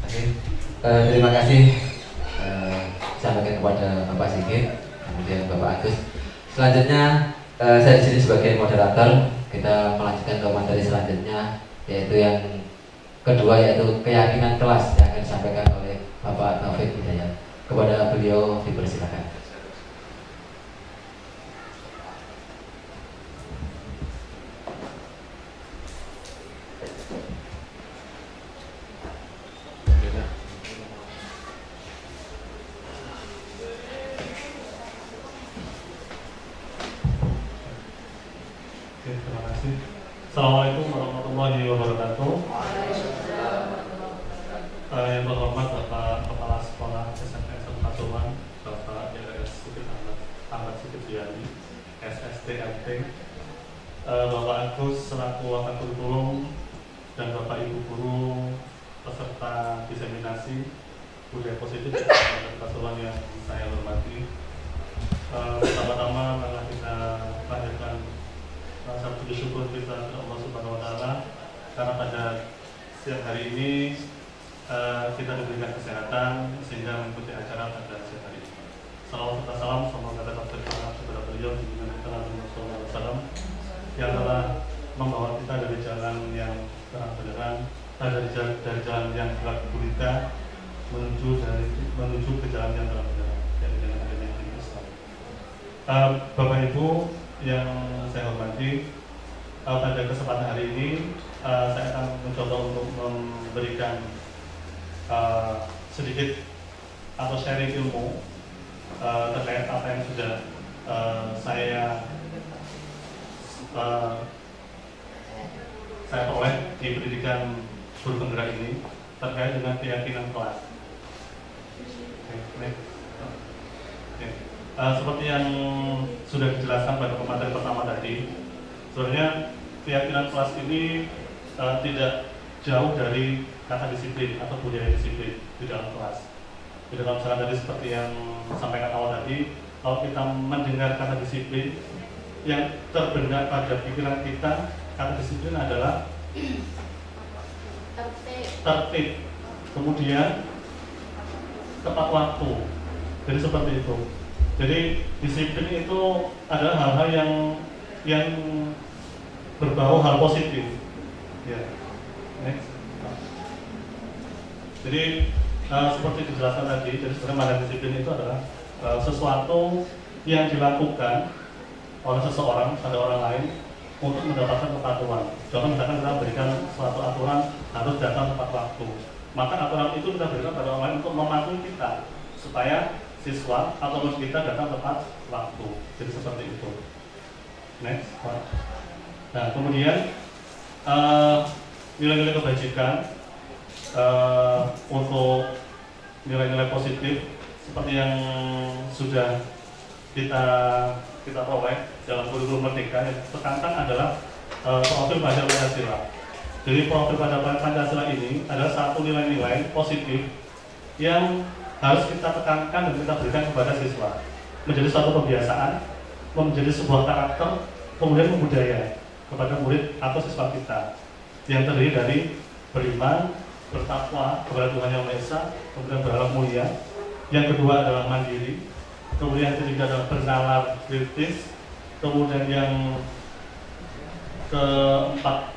Speaker 7: Oke, terima kasih. Sampaikan kepada Bapak Sigit, kemudian Bapak Agus. Selanjutnya saya di sini sebagai moderator. Kita melanjutkan ke materi selanjutnya, yaitu yang kedua, yaitu keyakinan kelas yang akan disampaikan oleh Bapak Taufik Hidayat. Kepada beliau dipersilakan.
Speaker 8: Terima kasih. Assalamualaikum warahmatullahi wabarakatuh. Yang berhormat Bapak Kepala Sekolah SMP Pasuruan, Bapak IRS Ahmad Sigit Suyani, SSTMT, Bapak Agus selaku Wakakurikulum, dan Bapak Ibu Guru peserta diseminasi budaya positif Pasuruan yang saya hormati. Pertama-tama malah kita panjatkan rasa puji syukur kita kepada Allah Subhanahu wa Ta'ala karena pada siang hari ini kita diberikan kesehatan sehingga mengikuti acara pada siang hari ini. Salawat serta salam semoga tetap tercurah kepada beliau junjungan kita Nabi Muhammad SAW yang telah membawa kita dari jalan yang terang benderang, dari jalan yang gelap gulita menuju ke jalan yang terang benderang, dari jalan yang Islam. Bapak Ibu yang saya hormati, pada kesempatan hari ini saya akan mencoba untuk memberikan sedikit atau sharing ilmu terkait apa yang sudah saya peroleh di pendidikan guru penggerak ini terkait dengan keyakinan kelas. Seperti yang sudah dijelaskan pada materi pertama tadi, sebenarnya keyakinan kelas ini tidak jauh dari kata disiplin atau budaya disiplin di dalam kelas. Di dalam misalkan tadi seperti yang sampaikan awal tadi, kalau kita mendengar kata disiplin, yang terbenak pada pikiran kita, kata disiplin adalah tertib, kemudian tepat waktu. Jadi seperti itu. Jadi disiplin itu adalah hal-hal yang berbau hal positif. Ya. Next. Jadi seperti dijelaskan tadi, jadi sebenarnya makna disiplin itu adalah sesuatu yang dilakukan oleh seseorang pada orang lain untuk mendapatkan kepatuhan. Contoh misalkan kita berikan suatu aturan harus datang tepat waktu, maka aturan itu kita berikan pada orang lain untuk mematuhi kita supaya siswa atau murid kita datang tepat waktu. Jadi seperti itu. Next. Nah, kemudian nilai-nilai kebajikan untuk nilai-nilai positif seperti yang sudah kita peroleh dalam kurikulum merdeka yang tekankan adalah profil pelajar Pancasila. Jadi profil pelajar Pancasila ini adalah satu nilai-nilai positif yang harus kita tekankan dan kita berikan kepada siswa, menjadi suatu kebiasaan, menjadi sebuah karakter, kemudian budaya kepada murid atau siswa kita yang terdiri dari beriman, bertakwa kepada Tuhan Yang Maha Esa, kemudian berakhlak mulia. Yang kedua adalah mandiri, kemudian yang ketiga adalah bernalar kritis, kemudian yang keempat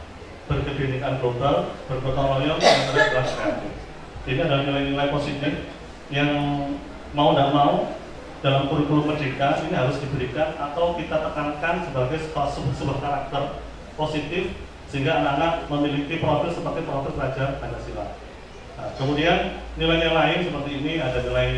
Speaker 8: berkebinekaan global, bergotong royong, yang terakhir adalah kreatif. Ini adalah nilai-nilai positif yang mau tidak mau dalam kurikulum merdeka ini harus diberikan atau kita tekankan sebagai sebuah karakter positif sehingga anak-anak memiliki profil seperti profil pelajar Pancasila. Nah, kemudian nilai-nilai lain seperti ini ada nilai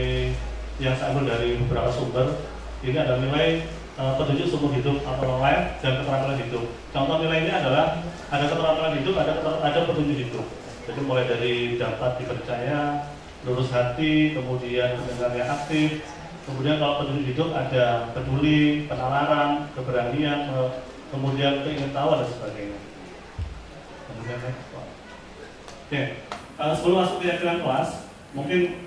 Speaker 8: yang saya ambil dari beberapa sumber. Ini ada nilai petunjuk seumur hidup atau life dan keterampilan hidup. Contoh nilai ini adalah ada keterampilan hidup, ada petunjuk hidup. Jadi mulai dari dapat dipercaya, lurus hati, kemudian pendengar yang aktif, kemudian kalau petunjuk hidup ada peduli, penalaran, keberanian, kemudian keingintahuan dan sebagainya. Kemudian oke, sebelum masuk keyakinan kelas, mungkin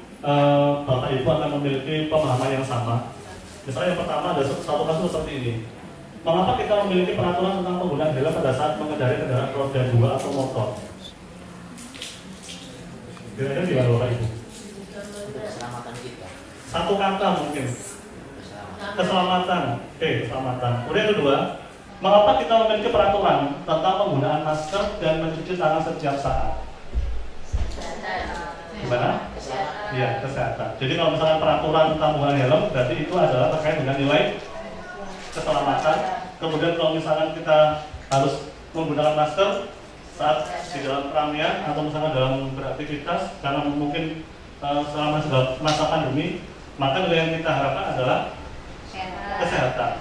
Speaker 8: Bapak Ibu akan memiliki pemahaman yang sama. Misalnya yang pertama ada satu kasus seperti ini. Mengapa kita memiliki peraturan tentang penggunaan helm pada saat mengendarai kendaraan roda 2 atau motor? Kira-kira gimana Bapak Ibu?
Speaker 5: Keselamatan kita.
Speaker 8: Satu kata mungkin. Keselamatan. Oke, keselamatan. Kemudian kedua, mengapa kita memiliki peraturan tentang penggunaan masker dan mencuci tangan setiap saat? Gimana? Iya, kesehatan. Jadi kalau misalnya peraturan tentang penggunaan helm, berarti itu adalah terkait dengan nilai keselamatan. Kemudian kalau misalnya kita harus menggunakan masker saat di dalam keramaian atau misalnya dalam beraktivitas karena mungkin selama masa pandemi, maka nilai yang kita harapkan adalah kesehatan.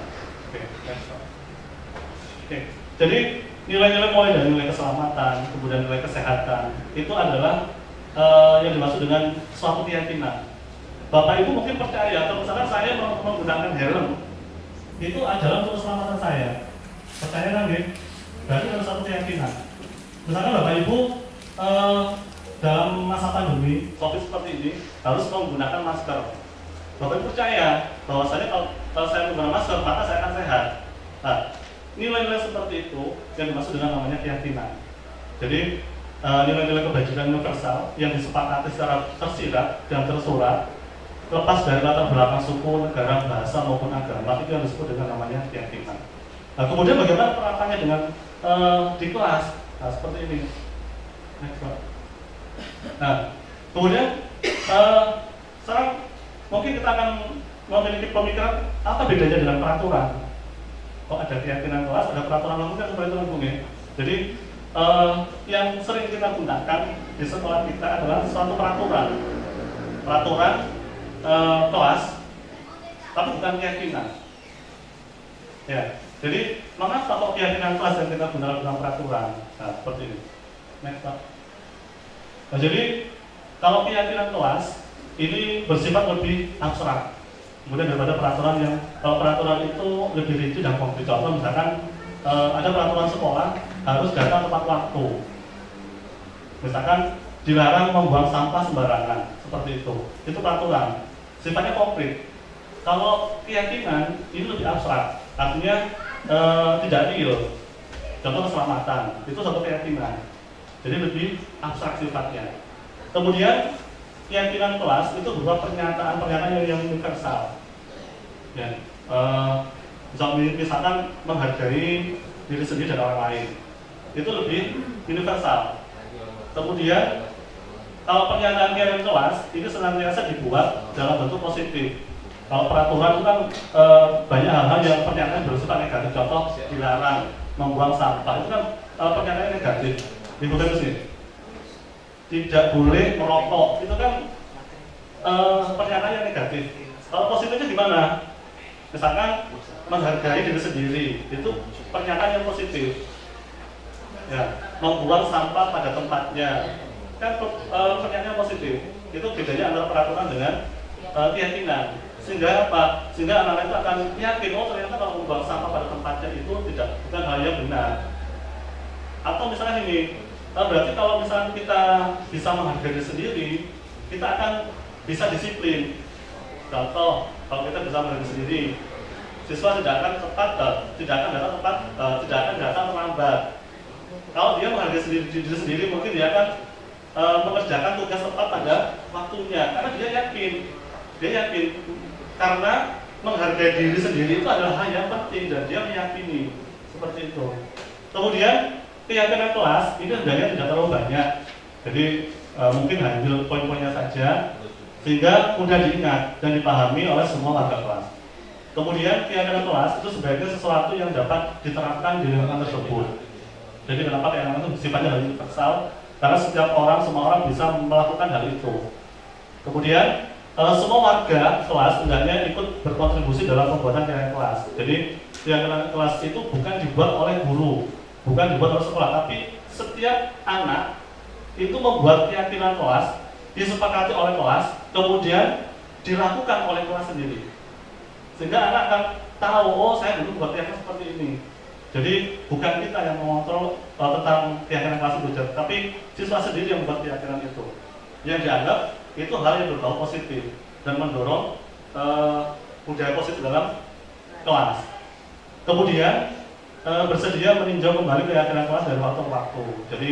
Speaker 8: Oke. Jadi nilai-nilai mulai dari nilai keselamatan, kemudian nilai kesehatan itu adalah yang dimaksud dengan suatu keyakinan. Bapak Ibu mungkin percaya atau misalkan saya menggunakan helm itu adalah untuk keselamatan saya. Percaya kan, berarti ada suatu keyakinan. Misalkan Bapak Ibu dalam masa pandemi COVID seperti ini harus menggunakan masker. Bapak Ibu percaya bahwasanya kalau saya menggunakan masker maka saya akan sehat. Nah, nilai-nilai seperti itu yang dimaksud dengan namanya keyakinan. Jadi nilai-nilai kebajikan universal yang disepakati secara tersirat dan tersurat lepas dari latar belakang suku, negara, bahasa maupun agama itu yang disebut dengan namanya keyakinan. Nah, kemudian bagaimana penerapannya dengan di kelas? Nah, seperti ini. Next, Pak. Nah, kemudian sekarang mungkin kita akan memiliki pemikiran apa bedanya dengan peraturan. Kok ada keyakinan kelas, ada peraturan lalu kan seperti itu, Bung ya. Jadi yang sering kita gunakan di sekolah kita adalah suatu peraturan kelas, tapi bukan keyakinan. Ya, jadi mengapa kok keyakinan kelas yang kita gunakan dalam peraturan? Nah, seperti ini. Next, Pak. Nah, jadi kalau keyakinan kelas ini bersifat lebih abstrak, kemudian daripada peraturan yang kalau peraturan itu lebih rinci dan konkret. Contoh misalkan ada peraturan sekolah harus datang tepat waktu. Misalkan dilarang membuang sampah sembarangan, seperti itu. Itu peraturan, sifatnya konkret. Kalau keyakinan ini lebih abstrak, artinya tidak real. Contoh keselamatan, itu satu keyakinan. Jadi lebih abstrak sifatnya. Kemudian keyakinan kelas itu berupa pernyataan-pernyataan yang universal. Ya, misalkan menghargai diri sendiri dan orang lain, itu lebih universal. Kemudian kalau pernyataan keyakinan kelas ini senantiasa dibuat dalam bentuk positif. Kalau peraturan itu kan banyak hal-hal yang pernyataan bersifat negatif. Contoh dilarang membuang sampah, itu kan pernyataan negatif. Dibuka ke sini. Tidak boleh merokok, itu kan pernyataan yang negatif. Kalau positifnya gimana? Misalkan menghargai diri sendiri, itu pernyataan yang positif. Ya, membuang sampah pada tempatnya, kan pernyataan yang positif. Itu bedanya antara peraturan dengan keyakinan. Sehingga apa? Sehingga anak-anak itu akan yakin, oh ternyata kalau membuang sampah pada tempatnya itu bukan hal yang benar. Atau misalnya ini, berarti kalau misalnya kita bisa menghargai diri sendiri, kita akan bisa disiplin. Contoh, kalau kita bisa menghargai diri sendiri, siswa tidak akan datang terlambat. Kalau dia menghargai diri sendiri, mungkin dia akan mengerjakan tugas tepat pada waktunya, karena dia yakin karena menghargai diri sendiri itu adalah hal yang penting dan dia meyakini seperti itu. Kemudian keyakinan kelas ini sebenarnya tidak terlalu banyak, jadi mungkin ambil poin-poinnya saja sehingga mudah diingat dan dipahami oleh semua warga kelas. Kemudian keyakinan kelas itu sebagai sesuatu yang dapat diterapkan di lingkungan tersebut. Jadi kenapa keyakinan itu sifatnya universal? Karena setiap orang, semua orang bisa melakukan hal itu. Kemudian semua warga kelas hendaknya ikut berkontribusi dalam pembuatan keyakinan kelas. Jadi keyakinan kelas itu bukan dibuat oleh guru, bukan dibuat oleh sekolah, tapi setiap anak itu membuat keyakinan kelas, disepakati oleh kelas, kemudian dilakukan oleh kelas sendiri. Sehingga anak akan tahu, oh saya dulu buat keyakinan seperti ini. Jadi bukan kita yang mengontrol tentang keyakinan kelas itu, tapi siswa sendiri yang membuat keyakinan itu. Yang dianggap itu hal yang berbau positif dan mendorong budaya positif dalam kelas. Kemudian bersedia meninjau kembali keyakinan kelas dari waktu ke waktu. Jadi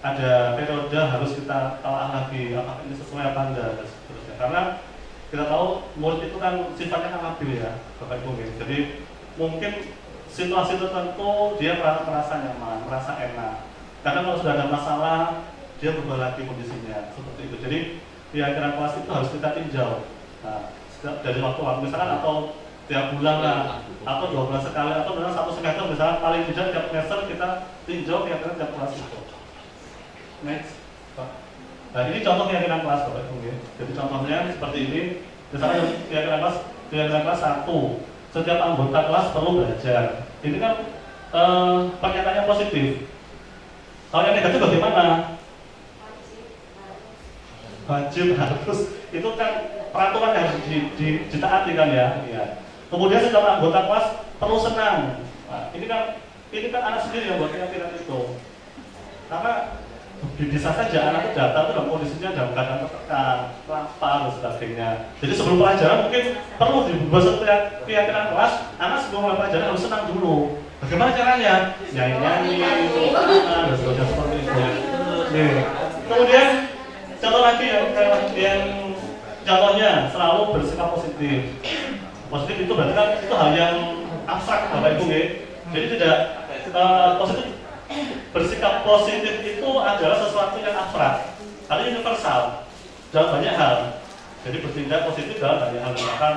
Speaker 8: ada periode harus kita telah lagi apakah ini sesuai apa enggak dan seterusnya. Karena kita tahu murid itu kan sifatnya kan labil ya, Bapak Ibu. Jadi mungkin situasi tertentu dia merasa nyaman, merasa enak. Karena kalau sudah ada masalah, dia berubah lagi kondisinya seperti itu. Jadi keyakinan kelas itu harus kita tinjau. Nah, dari waktu-waktu misalkan atau tiap bulan lah, atau 2 bulan sekali, atau misalnya 1 semester misalkan paling tidak tiap semester kita tinjau keyakinan tiap kelas itu. Next. Nah ini contoh keyakinan kelas Bapak Ibu. Jadi contohnya seperti ini. Misalnya keyakinan kelas 1. Setiap anggota kelas perlu belajar. Ini kan pernyataannya positif. Kalau yang negatif bagaimana? Wajib harus. Itu kan peraturan yang harus ditaati kan ya. Kemudian setiap anggota kelas perlu senang. Nah, ini kan anak sendiri yang buat keyakinan itu. Karena bisa saja anak itu datang dalam kondisinya dalam keadaan tertekan, lapar dan sebagainya. Jadi sebelum pelajaran mungkin perlu dibuat setiap keyakinan kelas, anak sebelum mulai pelajaran harus senang dulu. Bagaimana caranya? Nyanyi-nyanyi, dan sebagainya seperti itu. Kemudian contoh lagi yang contohnya selalu bersikap positif. Positif itu berarti kan itu hal yang abstrak Bapak Ibu ya. Jadi tidak positif. Bersikap positif itu adalah sesuatu yang abstrak, artinya universal dalam banyak hal. Jadi bertindak positif dalam banyak hal. Misalkan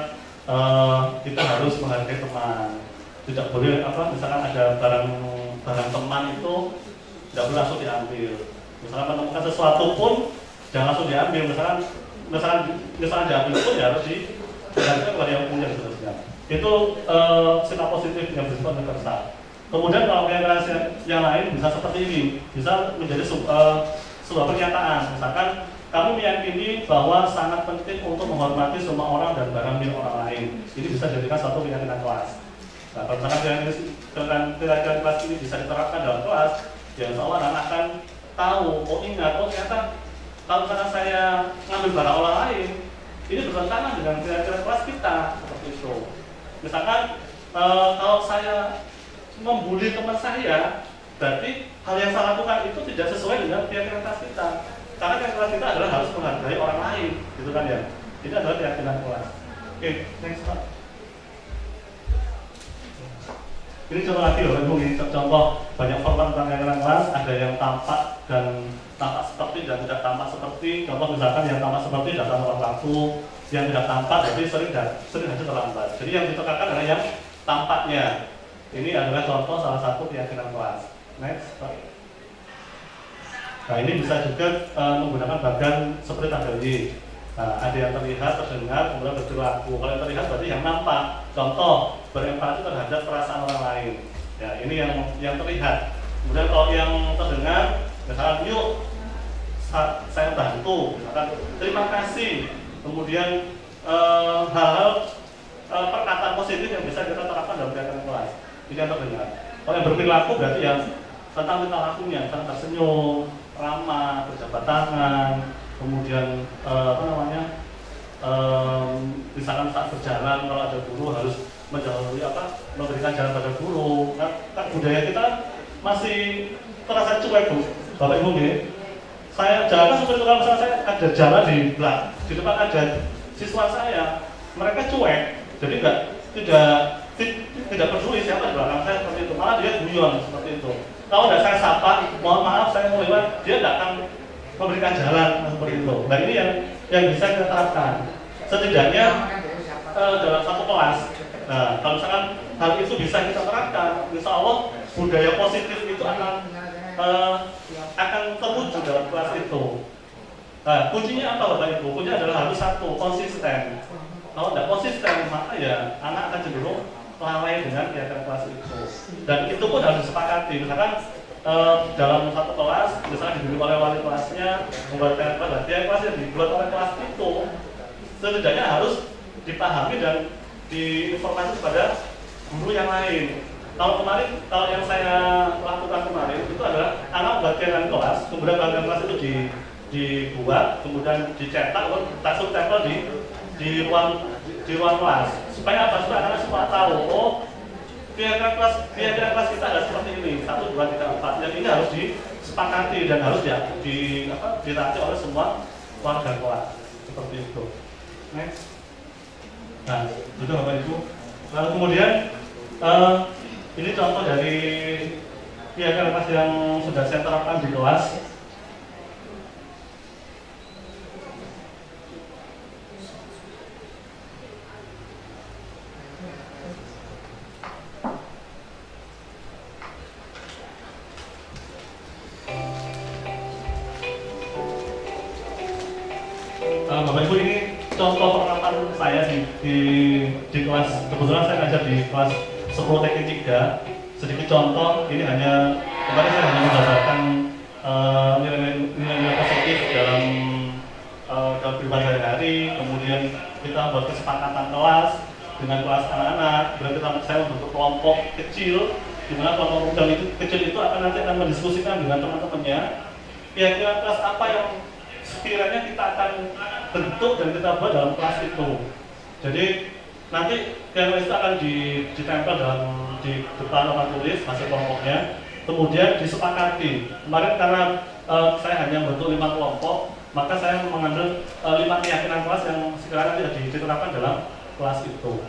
Speaker 8: kita harus menghargai teman, tidak boleh misalkan ada barang teman itu tidak boleh langsung diambil. Misalkan menemukan sesuatu pun jangan langsung diambil. Misalkan diambil pun ya harus diberikan kepada yang punya seterusnya. Itu sikap positif yang bersifat universal. Kemudian kalau keyakinan yang lain bisa seperti ini, bisa menjadi sebuah pernyataan. Misalkan kamu meyakini bahwa sangat penting untuk menghormati semua orang dan barang milik orang lain. Ini bisa dijadikan satu keyakinan kelas. Nah, kalau misalkan keyakinan kelas ini bisa diterapkan dalam kelas, ya insya Allah anak akan tahu, oh ingat, oh ternyata kalau misalkan saya ngambil barang orang lain, ini bertentangan dengan keyakinan kelas kita seperti itu. Misalkan kalau saya membuli teman saya, berarti hal yang saya lakukan itu tidak sesuai dengan keyakinan kelas kita. Karena keyakinan kelas kita adalah harus menghargai orang lain, gitu kan ya. Ini adalah keyakinan kelas. Oke, next Pak. Ini contoh lagi loh, contoh banyak format tentang keyakinan kelas. Ada yang tampak dan tampak seperti dan tidak tampak seperti. Contoh misalkan yang tampak seperti datang tepat waktu, yang tidak tampak jadi sering hadir terlambat. Jadi yang ditekankan adalah yang tampaknya. Ini adalah contoh salah satu keyakinan kelas. Next, Pak. Nah ini bisa juga menggunakan bagan seperti tadi. Nah, ada yang terlihat, terdengar, kemudian berperilaku. Kalau yang terlihat berarti yang nampak. Contoh, berempati terhadap perasaan orang lain. Ya, ini yang terlihat. Kemudian kalau yang terdengar, misalkan yuk saya bantu, misalkan terima kasih. Kemudian hal-hal perkataan positif yang bisa kita terapkan dalam keyakinan kelas. Ini yang terdengar. Kalau yang berperilaku berarti yang tentang tingkah lakunya, tentang tersenyum, ramah, berjabat tangan, kemudian misalkan saat berjalan kalau ada guru harus memberikan jalan pada guru. Kan budaya kita masih terasa cuek, Bu. Bapak Ibu nggih. Saya jalan seperti kalau misalnya saya ada jalan di depan ada siswa saya, mereka cuek, jadi tidak peduli siapa di belakang saya seperti itu, malah dia guyon seperti itu. Kalau tidak saya sapa, mohon maaf saya mau lewat, dia tidak akan memberikan jalan seperti itu. Nah ini yang bisa kita terapkan. Setidaknya dalam satu kelas. Nah, kalau misalkan hal itu bisa kita terapkan, insya Allah budaya positif itu akan terwujud dalam kelas itu. Nah, kuncinya apa Bapak Ibu? Kuncinya adalah harus satu, konsisten. Kalau tidak konsisten, maka ya anak akan cenderung lalai dengan kegiatan kelas itu. Dan itu pun harus disepakati. Misalkan dalam satu kelas, misalnya dibimbing oleh wali kelasnya, membuat latihan kelas yang dibuat oleh kelas itu, setidaknya harus dipahami dan diinformasi kepada guru yang lain. Kalau yang saya lakukan kemarin itu adalah anak bagian kelas, kemudian bagian kelas itu dibuat, kemudian dicetak, langsung tempel di ruang kelas. Supaya apa? Supaya anak-anak semua tahu, oh kegiatan kelas kita ada seperti ini, 1, 2, 3, 4. Yang ini harus disepakati dan harus dilatih oleh semua warga kelas. Seperti itu. Next. Nah, itu Bapak Ibu. Lalu kemudian ini contoh dari kegiatan kelas yang sudah saya terapkan di kelas. Bapak Ibu, ini contoh penerapan saya di kelas. Kebetulan saya ngajar di kelas 10 teknik 3. Sedikit contoh, ini kemarin saya hanya menggambarkan nilai-nilai positif dalam kehidupan sehari-hari. Kemudian kita buat kesepakatan kelas dengan kelas anak-anak. Berarti saya membentuk kelompok kecil, di mana kelompok kecil itu akan mendiskusikan dengan teman-temannya kira-kira kelas apa yang sekiranya kita akan bentuk dan kita buat dalam kelas itu. Jadi nanti kelas itu akan ditempel di depan papan tulis hasil kelompoknya, kemudian disepakati. Kemarin karena saya hanya bentuk 5 kelompok, maka saya mengambil 5 keyakinan kelas yang sekarang tidak diterapkan dalam kelas itu.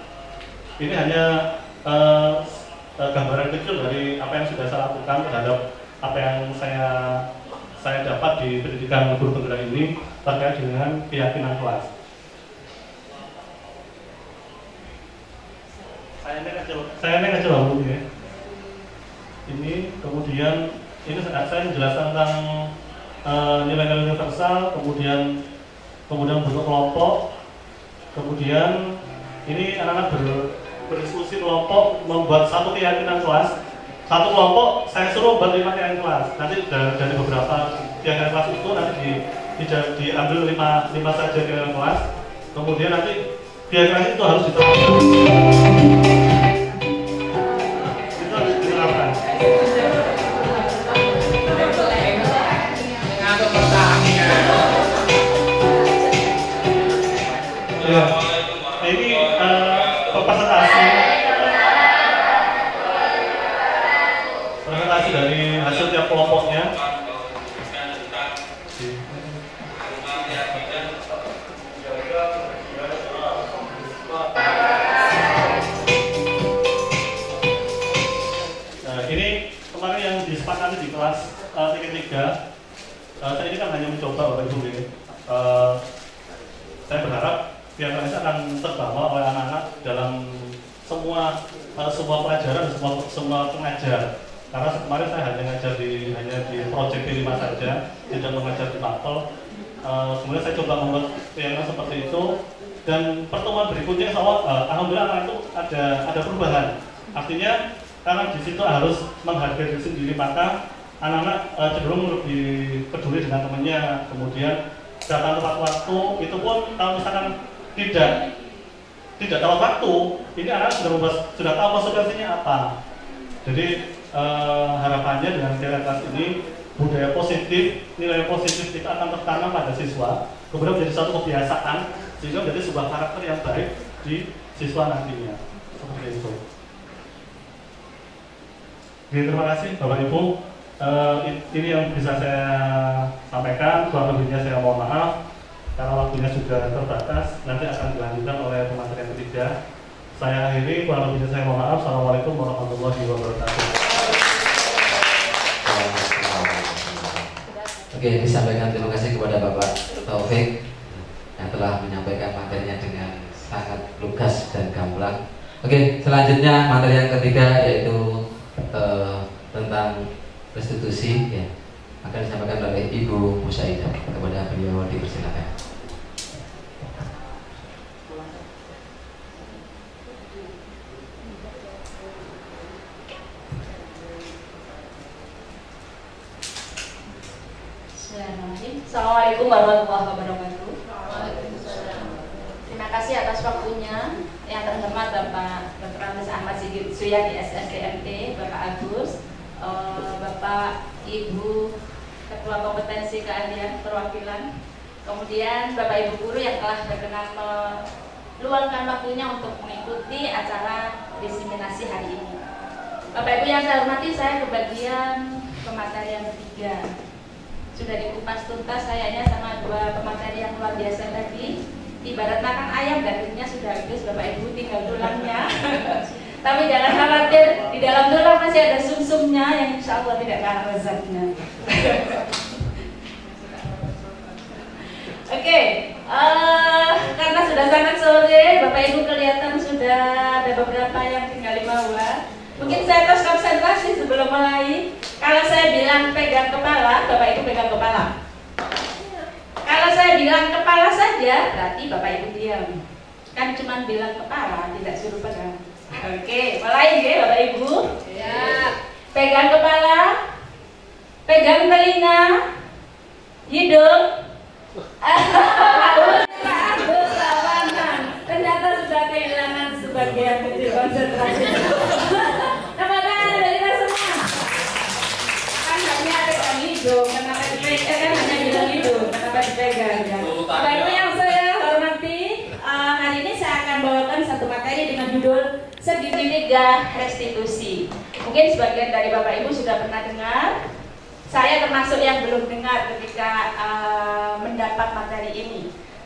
Speaker 8: Ini hanya gambaran kecil dari apa yang sudah saya lakukan terhadap apa yang saya dapat di pendidikan guru penggerak ini terkait dengan keyakinan kelas. Saya naik aja lalu ya. Ini kemudian ini saya menjelaskan tentang nilai-nilai universal, kemudian bentuk kelompok, kemudian ini anak-anak berdiskusi kelompok membuat satu keyakinan kelas. Satu kelompok saya suruh buat 5 keyakinan kelas. Nanti dari beberapa keyakinan kelas itu nanti diambil 5 saja keyakinan kelas. Kemudian nanti keyakinan itu harus diterapkan. Itu harus diterapkan. Ya, ini presentasi dari hasil tiap kelompoknya. Nah, ini kemarin yang disepakati di kelas tingkat 3. Saya ini kan hanya mencoba Bapak Ibu ini. Saya berharap kegiatan ini akan terbawa oleh anak-anak dalam semua pelajaran dan semua pengajar. Karena kemarin saya hanya ngajar hanya di proyek B5 saja, tidak mengajar di mapel. Kemudian saya coba membuat kegiatan seperti itu, dan pertemuan berikutnya alhamdulillah anak itu ada perubahan. Artinya karena di situ harus menghargai diri sendiri, maka anak-anak cenderung lebih peduli dengan temannya. Kemudian datang tepat waktu, itu pun kalau misalkan tidak tepat waktu, ini anak sudah tahu konsekuensinya apa. Jadi harapannya dengan kegiatan ini budaya positif, nilai positif kita akan tertanam pada siswa, kemudian menjadi suatu kebiasaan sehingga menjadi sebuah karakter yang baik di siswa nantinya. Seperti itu. Jadi, terima kasih Bapak Ibu. Ini yang bisa saya sampaikan. Kurang lebihnya saya mohon maaf karena waktunya sudah terbatas. Nanti akan dilanjutkan oleh pematerian ketiga. Saya akhiri, kurang lebihnya saya mohon maaf. Assalamualaikum warahmatullahi wabarakatuh.
Speaker 7: Oke, disampaikan terima kasih kepada Bapak Taufik yang telah menyampaikan materinya dengan sangat lugas dan gamblang. Oke, selanjutnya materi yang ketiga yaitu tentang restitusi, ya, akan disampaikan oleh Ibu Musaidah. Kepada beliau dipersilakan.
Speaker 9: Assalamualaikum warahmatullahi wabarakatuh. Terima kasih atas waktunya yang terhormat Bapak Dr. Andes Ahmad Sigit Suyan di SSDMT, Bapak Agus, Bapak Ibu Ketua Kompetensi Keahlian Perwakilan, kemudian Bapak Ibu guru yang telah berkenan meluangkan waktunya untuk mengikuti acara diseminasi hari ini. Bapak Ibu yang saya hormati, saya kebagian pematerian ketiga. Sudah dikupas tuntas sayanya sama dua pemateri yang luar biasa tadi. Ibarat makan ayam, dagingnya sudah habis, Bapak Ibu tinggal tulangnya. Tapi jangan khawatir, di dalam tulang masih ada sumsumnya yang insya Allah tidak kalah lezatnya. Oke, karena sudah sangat sore, Bapak Ibu kelihatan sudah ada beberapa yang tinggal 5 watt. Mungkin saya terus konsentrasi sebelum mulai. Kalau saya bilang pegang kepala, Bapak Ibu pegang kepala. Kalau saya bilang kepala saja, berarti Bapak Ibu diam. Kan cuma bilang kepala, tidak suruh pegang. Oke, mulai ya Bapak Ibu. Ya. Pegang kepala, pegang telinga, hidung. Ternyata sudah kehilangan sebagian kecil konsentrasi. Kenapa dipegang? Kan hanya bilang hidung, kenapa dipegang ya? Bapak Ibu yang saya hormati, hari ini saya akan bawakan satu materi dengan judul segitiga restitusi. Mungkin sebagian dari Bapak Ibu sudah pernah dengar. Saya termasuk yang belum dengar ketika mendapat materi ini.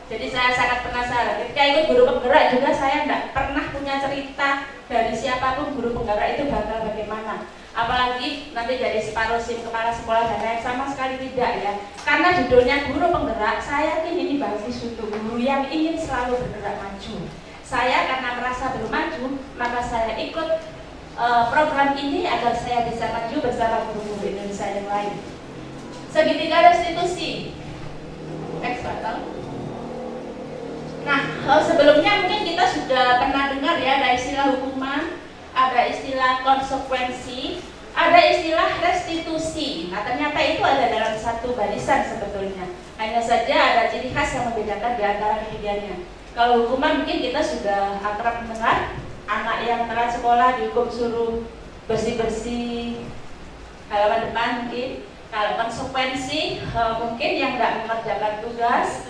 Speaker 9: Jadi saya sangat penasaran. Ketika ikut guru penggerak juga saya tidak pernah punya cerita dari siapapun guru penggerak itu bakal bagaimana. Apalagi nanti jadi separuh SIM kepala sekolah dan lain, sama sekali tidak ya. Karena judulnya guru penggerak, saya yakin ini bagus untuk guru yang ingin selalu bergerak maju. Saya karena merasa belum maju, maka saya ikut program ini agar saya bisa maju bersama guru-guru Indonesia yang lain. Segitiga restitusi. Next battle. Nah, sebelumnya mungkin kita sudah pernah dengar ya, ada istilah hukuman, ada istilah konsekuensi, ada istilah restitusi. Nah, ternyata itu ada dalam satu barisan sebetulnya. Hanya saja ada ciri khas yang membedakan di antara ketiganya. Kalau hukuman mungkin kita sudah akrab mendengar, anak yang telat sekolah dihukum suruh bersih-bersih halaman depan mungkin. Kalau konsekuensi mungkin yang nggak mengerjakan tugas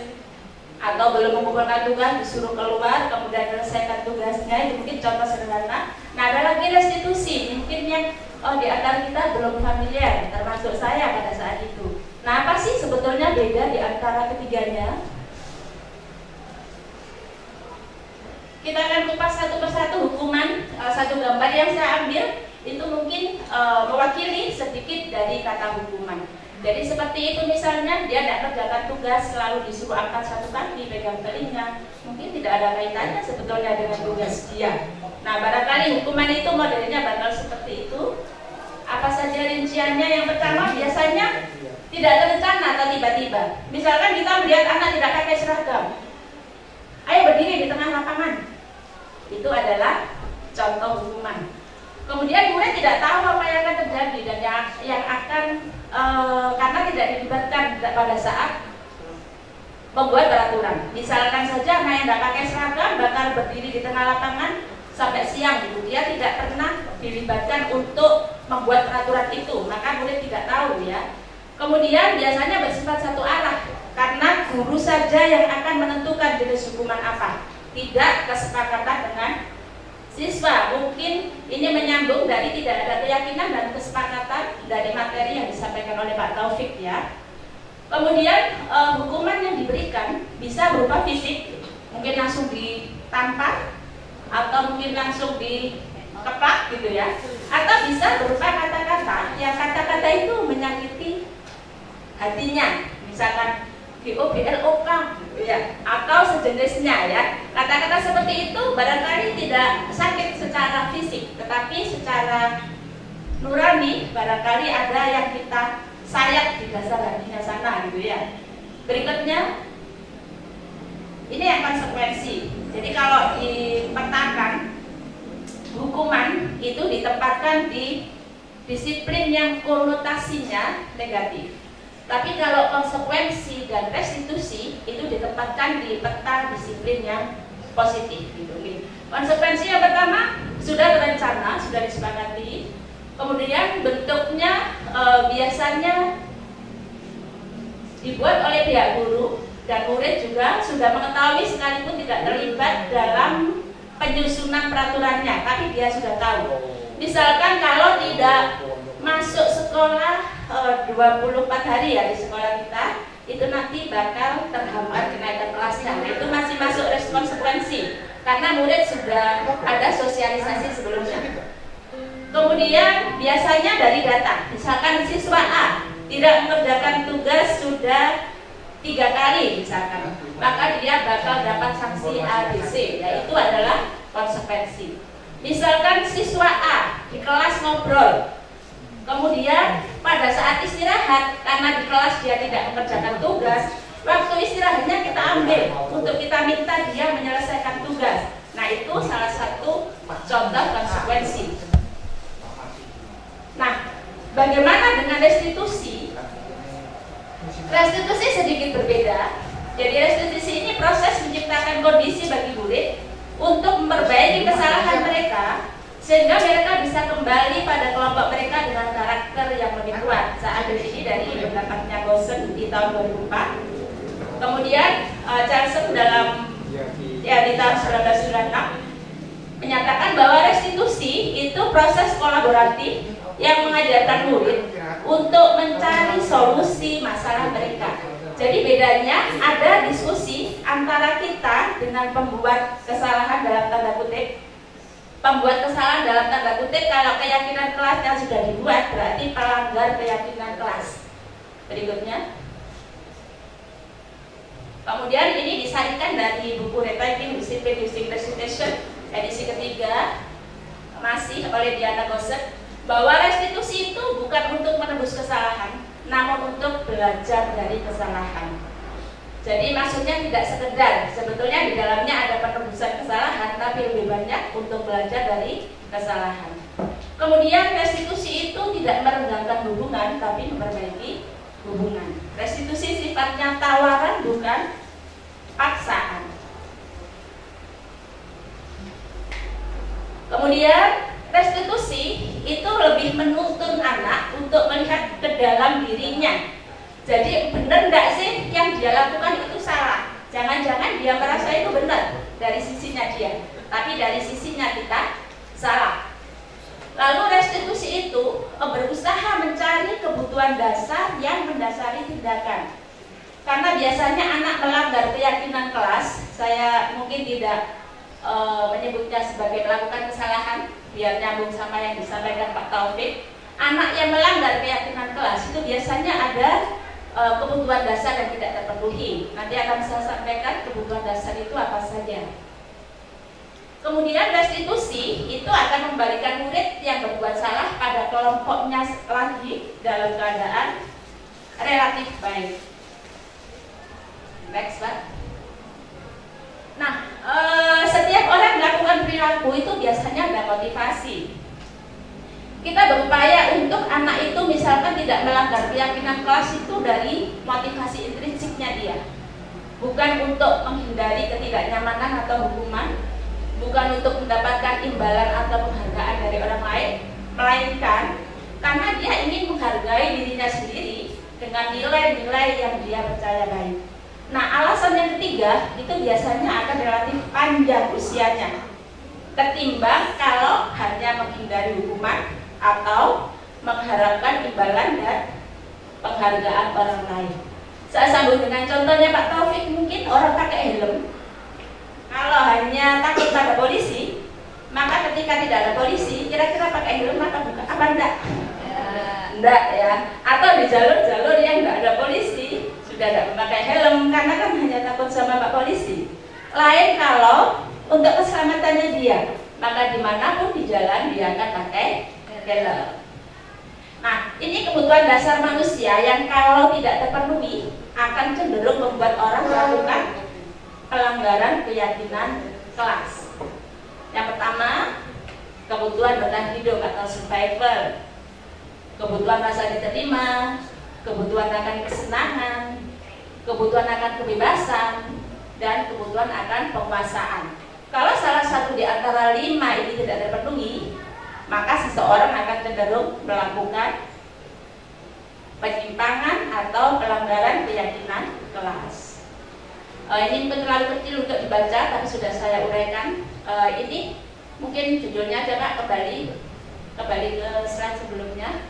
Speaker 9: atau belum mengumpulkan tugas disuruh keluar kemudian menyelesaikan tugasnya, itu mungkin contoh sederhana. Nah, ada lagi restitusi, mungkin yang di antara kita belum familiar, termasuk saya pada saat itu. Nah, apa sih sebetulnya beda di antara ketiganya? Kita akan kupas satu persatu hukuman. Satu gambar yang saya ambil itu mungkin mewakili sedikit dari kata hukuman. Jadi seperti itu, misalnya dia tidak kerjakan tugas, selalu disuruh angkat satu kaki, pegang telinga, mungkin tidak ada kaitannya sebetulnya dengan tugas dia. Nah, barangkali hukuman itu modelnya bakal seperti itu. Apa saja rinciannya? Yang pertama biasanya tidak terencana atau tiba-tiba. Misalkan kita melihat anak tidak pakai seragam, ayo berdiri di tengah lapangan. Itu adalah contoh hukuman. Kemudian murid tidak tahu apa yang akan terjadi dan yang akan karena tidak dilibatkan pada saat membuat peraturan. Misalkan saja anak yang tidak pakai seragam bakal berdiri di tengah lapangan sampai siang gitu. Dia tidak pernah dilibatkan untuk membuat peraturan itu, maka murid tidak tahu ya. Kemudian biasanya bersifat satu arah, karena guru saja yang akan menentukan jenis hukuman apa, tidak kesepakatan dengan siswa. Mungkin ini menyambung dari tidak ada keyakinan dan kesepakatan dari materi yang disampaikan oleh Pak Taufik ya. Kemudian hukuman yang diberikan bisa berupa fisik, mungkin langsung ditampar atau mungkin langsung dikepak gitu ya, atau bisa berupa kata-kata yang kata-kata itu menyakiti hatinya, misalkan GOBLOK gitu ya, atau sejenisnya ya. Kata-kata seperti itu barangkali tidak sakit secara fisik, tetapi secara nurani barangkali ada yang kita sayat di dasar hatinya sana gitu ya. Berikutnya ini yang konsekuensi. Jadi kalau dipetakan hukuman itu ditempatkan di disiplin yang konotasinya negatif. Tapi kalau konsekuensi dan restitusi itu ditempatkan di peta disiplin yang positif gitu. Konsekuensi yang pertama sudah terencana, sudah disepakati. Kemudian bentuknya biasanya dibuat oleh pihak guru dan murid juga sudah mengetahui sekalipun tidak terlibat dalam penyusunan peraturannya, tapi dia sudah tahu. Misalkan kalau tidak masuk sekolah 24 hari ya di sekolah kita, itu nanti bakal terhambat kenaikan kelasnya. Nah, itu masih masuk konsekuensi karena murid sudah ada sosialisasi sebelumnya. Kemudian biasanya dari data, misalkan siswa A tidak mengerjakan tugas sudah 3 kali misalkan, maka dia bakal dapat sanksi ABC, yaitu adalah konsekuensi. Misalkan siswa A di kelas ngobrol, kemudian pada saat istirahat karena di kelas dia tidak mengerjakan tugas, waktu istirahatnya kita ambil untuk kita minta dia menyelesaikan tugas. Nah, itu salah satu contoh konsekuensi. Nah, bagaimana dengan restitusi? Restitusi sedikit berbeda. Jadi restitusi ini proses menciptakan kondisi bagi murid untuk memperbaiki kesalahan mereka sehingga mereka bisa kembali pada kelompok mereka dengan karakter yang lebih kuat. Saya ambil ini dari pendapatnya Gosen di tahun 2004. Kemudian Charlson dalam di tahun 1996 menyatakan bahwa restitusi itu proses kolaboratif yang mengajarkan murid untuk mencari solusi masalah mereka. Jadi bedanya ada diskusi antara kita dengan pembuat kesalahan dalam tanda kutip. Pembuat kesalahan dalam tanda kutip, kalau keyakinan kelasnya sudah dibuat berarti pelanggar keyakinan kelas. Berikutnya. Kemudian ini disarikan dari buku Rewriting Discipline Using Restitution edisi ketiga masih oleh Diana Goset, bahwa restitusi itu bukan untuk menebus kesalahan, namun untuk belajar dari kesalahan. Jadi maksudnya tidak sekedar, sebetulnya di dalamnya ada penebusan kesalahan, tapi lebih banyak untuk belajar dari kesalahan. Kemudian restitusi itu tidak merenggangkan hubungan, tapi memperbaiki hubungan. Restitusi sifatnya tawaran, bukan paksaan. Kemudian restitusi itu lebih menuntun anak untuk melihat ke dalam dirinya. Jadi benar enggak sih yang dia lakukan itu salah? Jangan-jangan dia merasa itu benar dari sisinya dia, tapi dari sisinya kita salah. Lalu restitusi itu berusaha mencari kebutuhan dasar yang mendasari tindakan. Karena biasanya anak melanggar keyakinan kelas, saya mungkin tidak menyebutnya sebagai melakukan kesalahan, biar nyambung sama yang disampaikan Pak Taufik. Anak yang melanggar keyakinan kelas itu biasanya ada kebutuhan dasar yang tidak terpenuhi. Nanti akan saya sampaikan kebutuhan dasar itu apa saja. Kemudian restitusi itu akan membalikan murid yang berbuat salah pada kelompoknya lagi dalam keadaan relatif baik. Next, Pak. Nah, setiap orang melakukan perilaku itu biasanya ada motivasi. Kita berupaya untuk anak itu misalkan tidak melanggar keyakinan kelas itu dari motivasi intrinsiknya dia, bukan untuk menghindari ketidaknyamanan atau hukuman, bukan untuk mendapatkan imbalan atau penghargaan dari orang lain, melainkan karena dia ingin menghargai dirinya sendiri dengan nilai-nilai yang dia percaya baik. Nah, alasan yang ketiga itu biasanya akan relatif panjang usianya ketimbang kalau hanya menghindari hukuman atau mengharapkan imbalan dan penghargaan orang lain. Saya sambung dengan contohnya Pak Taufik, mungkin orang pakai helm kalau hanya takut pada polisi, maka ketika tidak ada polisi, kira-kira pakai helm apa enggak? Enggak ya. Atau di jalur-jalur yang enggak ada polisi sudah tidak memakai helm karena kan hanya takut sama Pak Polisi. Lain kalau untuk keselamatannya dia, maka dimanapun di jalan dia akan pakai helm. Nah, ini kebutuhan dasar manusia yang kalau tidak terpenuhi akan cenderung membuat orang melakukan pelanggaran keyakinan kelas. Yang pertama, kebutuhan bertahan hidup atau survival, kebutuhan rasa diterima, kebutuhan akan kesenangan, kebutuhan akan kebebasan, dan kebutuhan akan penguasaan. Kalau salah satu di antara 5 ini tidak terpenuhi, maka seseorang akan cenderung melakukan penyimpangan atau pelanggaran keyakinan kelas. Ini mungkin terlalu kecil untuk dibaca, tapi sudah saya uraikan. Ini mungkin judulnya aja Pak, kembali ke slide sebelumnya.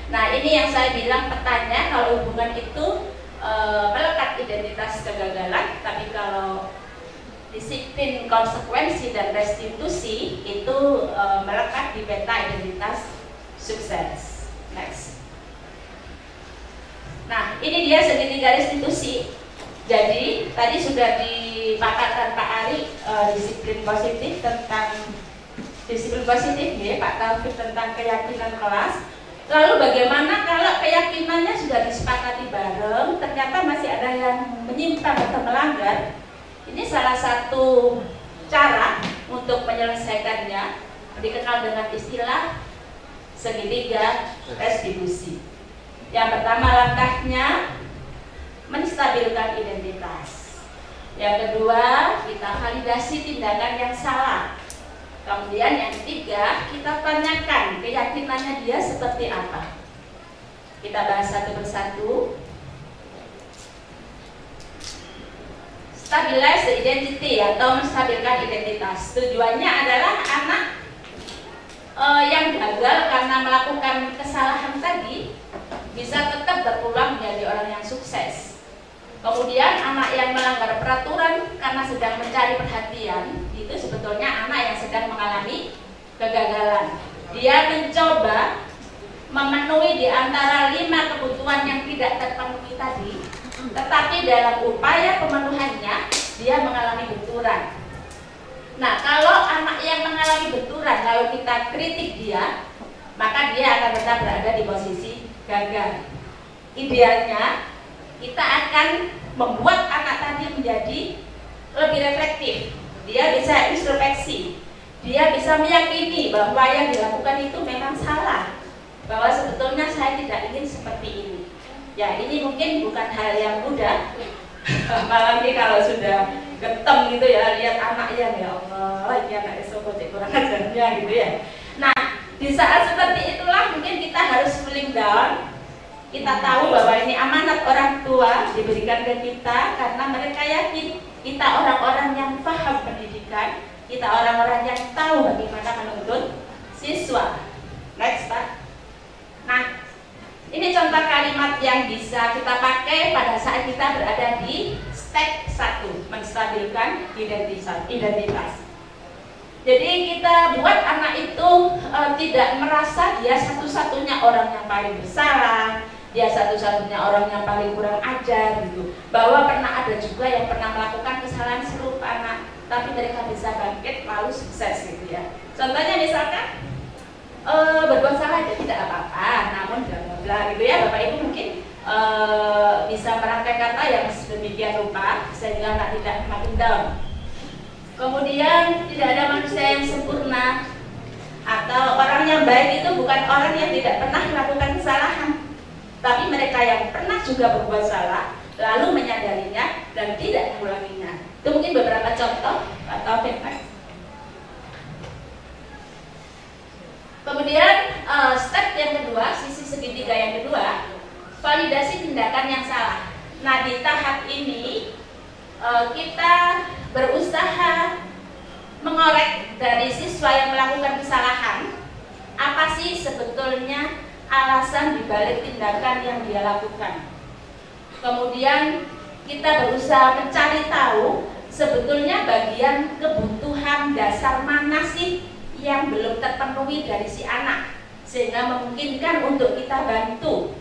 Speaker 9: Nah, ini yang saya bilang petanya, kalau hubungan itu melekat identitas kegagalan, tapi kalau disiplin, konsekuensi, dan restitusi itu melekat di peta identitas sukses. Next. Nah, ini dia segitiga restitusi. Jadi tadi sudah dipaparkan Pak Ari disiplin positif ya, Pak Taufik tentang keyakinan kelas. Lalu bagaimana kalau keyakinannya sudah disepakati bareng, ternyata masih ada yang menyimpang atau melanggar? Ini salah satu cara untuk menyelesaikannya, dikenal dengan istilah segitiga restitusi. Yang pertama langkahnya menstabilkan identitas. Yang kedua, kita validasi tindakan yang salah. Kemudian yang ketiga, kita tanyakan keyakinannya dia seperti apa. Kita bahas satu persatu. Stabilize the identity atau menstabilkan identitas. Tujuannya adalah anak yang gagal karena melakukan kesalahan tadi bisa tetap berpulang menjadi orang yang sukses. Kemudian anak yang melanggar peraturan karena sedang mencari perhatian, itu sebetulnya anak yang sedang mengalami kegagalan. Dia mencoba memenuhi di antara 5 kebutuhan yang tidak terpenuhi tadi, tetapi dalam upaya pemenuhannya dia mengalami benturan. Nah, kalau anak yang mengalami benturan, kalau kita kritik dia, maka dia akan tetap berada di posisi gagal. Idealnya kita akan membuat anak tadi menjadi lebih reflektif. Dia bisa introspeksi, dia bisa meyakini bahwa yang dilakukan itu memang salah, bahwa sebetulnya saya tidak ingin seperti ini. Ya, ini mungkin bukan hal yang mudah. Apalagi kalau sudah getem gitu ya, lihat anaknya, ya Allah, ini anak esok kurang ajarnya gitu ya. Nah, di saat seperti itulah mungkin kita harus cooling down. Kita tahu bahwa ini amanat orang tua diberikan ke kita karena mereka yakin kita orang-orang yang paham pendidikan, kita orang-orang yang tahu bagaimana menuntut siswa. Next, Pak. Nah, ini contoh kalimat yang bisa kita pakai pada saat kita berada di step 1, menstabilkan identitas. Jadi kita buat anak itu tidak merasa dia satu-satunya orang yang paling bersalah, dia satu-satunya orang yang paling kurang ajar gitu. Bahwa pernah ada juga yang pernah melakukan kesalahan serupa anak, tapi mereka bisa bangkit lalu sukses gitu ya. Contohnya misalkan berbuat salah ya tidak apa-apa, namun bla gitu ya. Bapak Ibu mungkin bisa merangkai kata yang sedemikian rupa sehingga anak tidak makin down. Kemudian tidak ada manusia yang sempurna, atau orang yang baik itu bukan orang yang tidak pernah melakukan kesalahan, tapi mereka yang pernah juga berbuat salah lalu menyadarinya dan tidak mengulanginya. Itu mungkin beberapa contoh atau feedback. Kemudian step yang kedua, validasi tindakan yang salah. Nah, di tahap ini kita berusaha mengorek dari siswa yang melakukan kesalahan, apa sih sebetulnya alasan dibalik tindakan yang dia lakukan. Kemudian kita berusaha mencari tahu sebetulnya bagian kebutuhan dasar mana sih yang belum terpenuhi dari si anak, sehingga memungkinkan untuk kita bantu.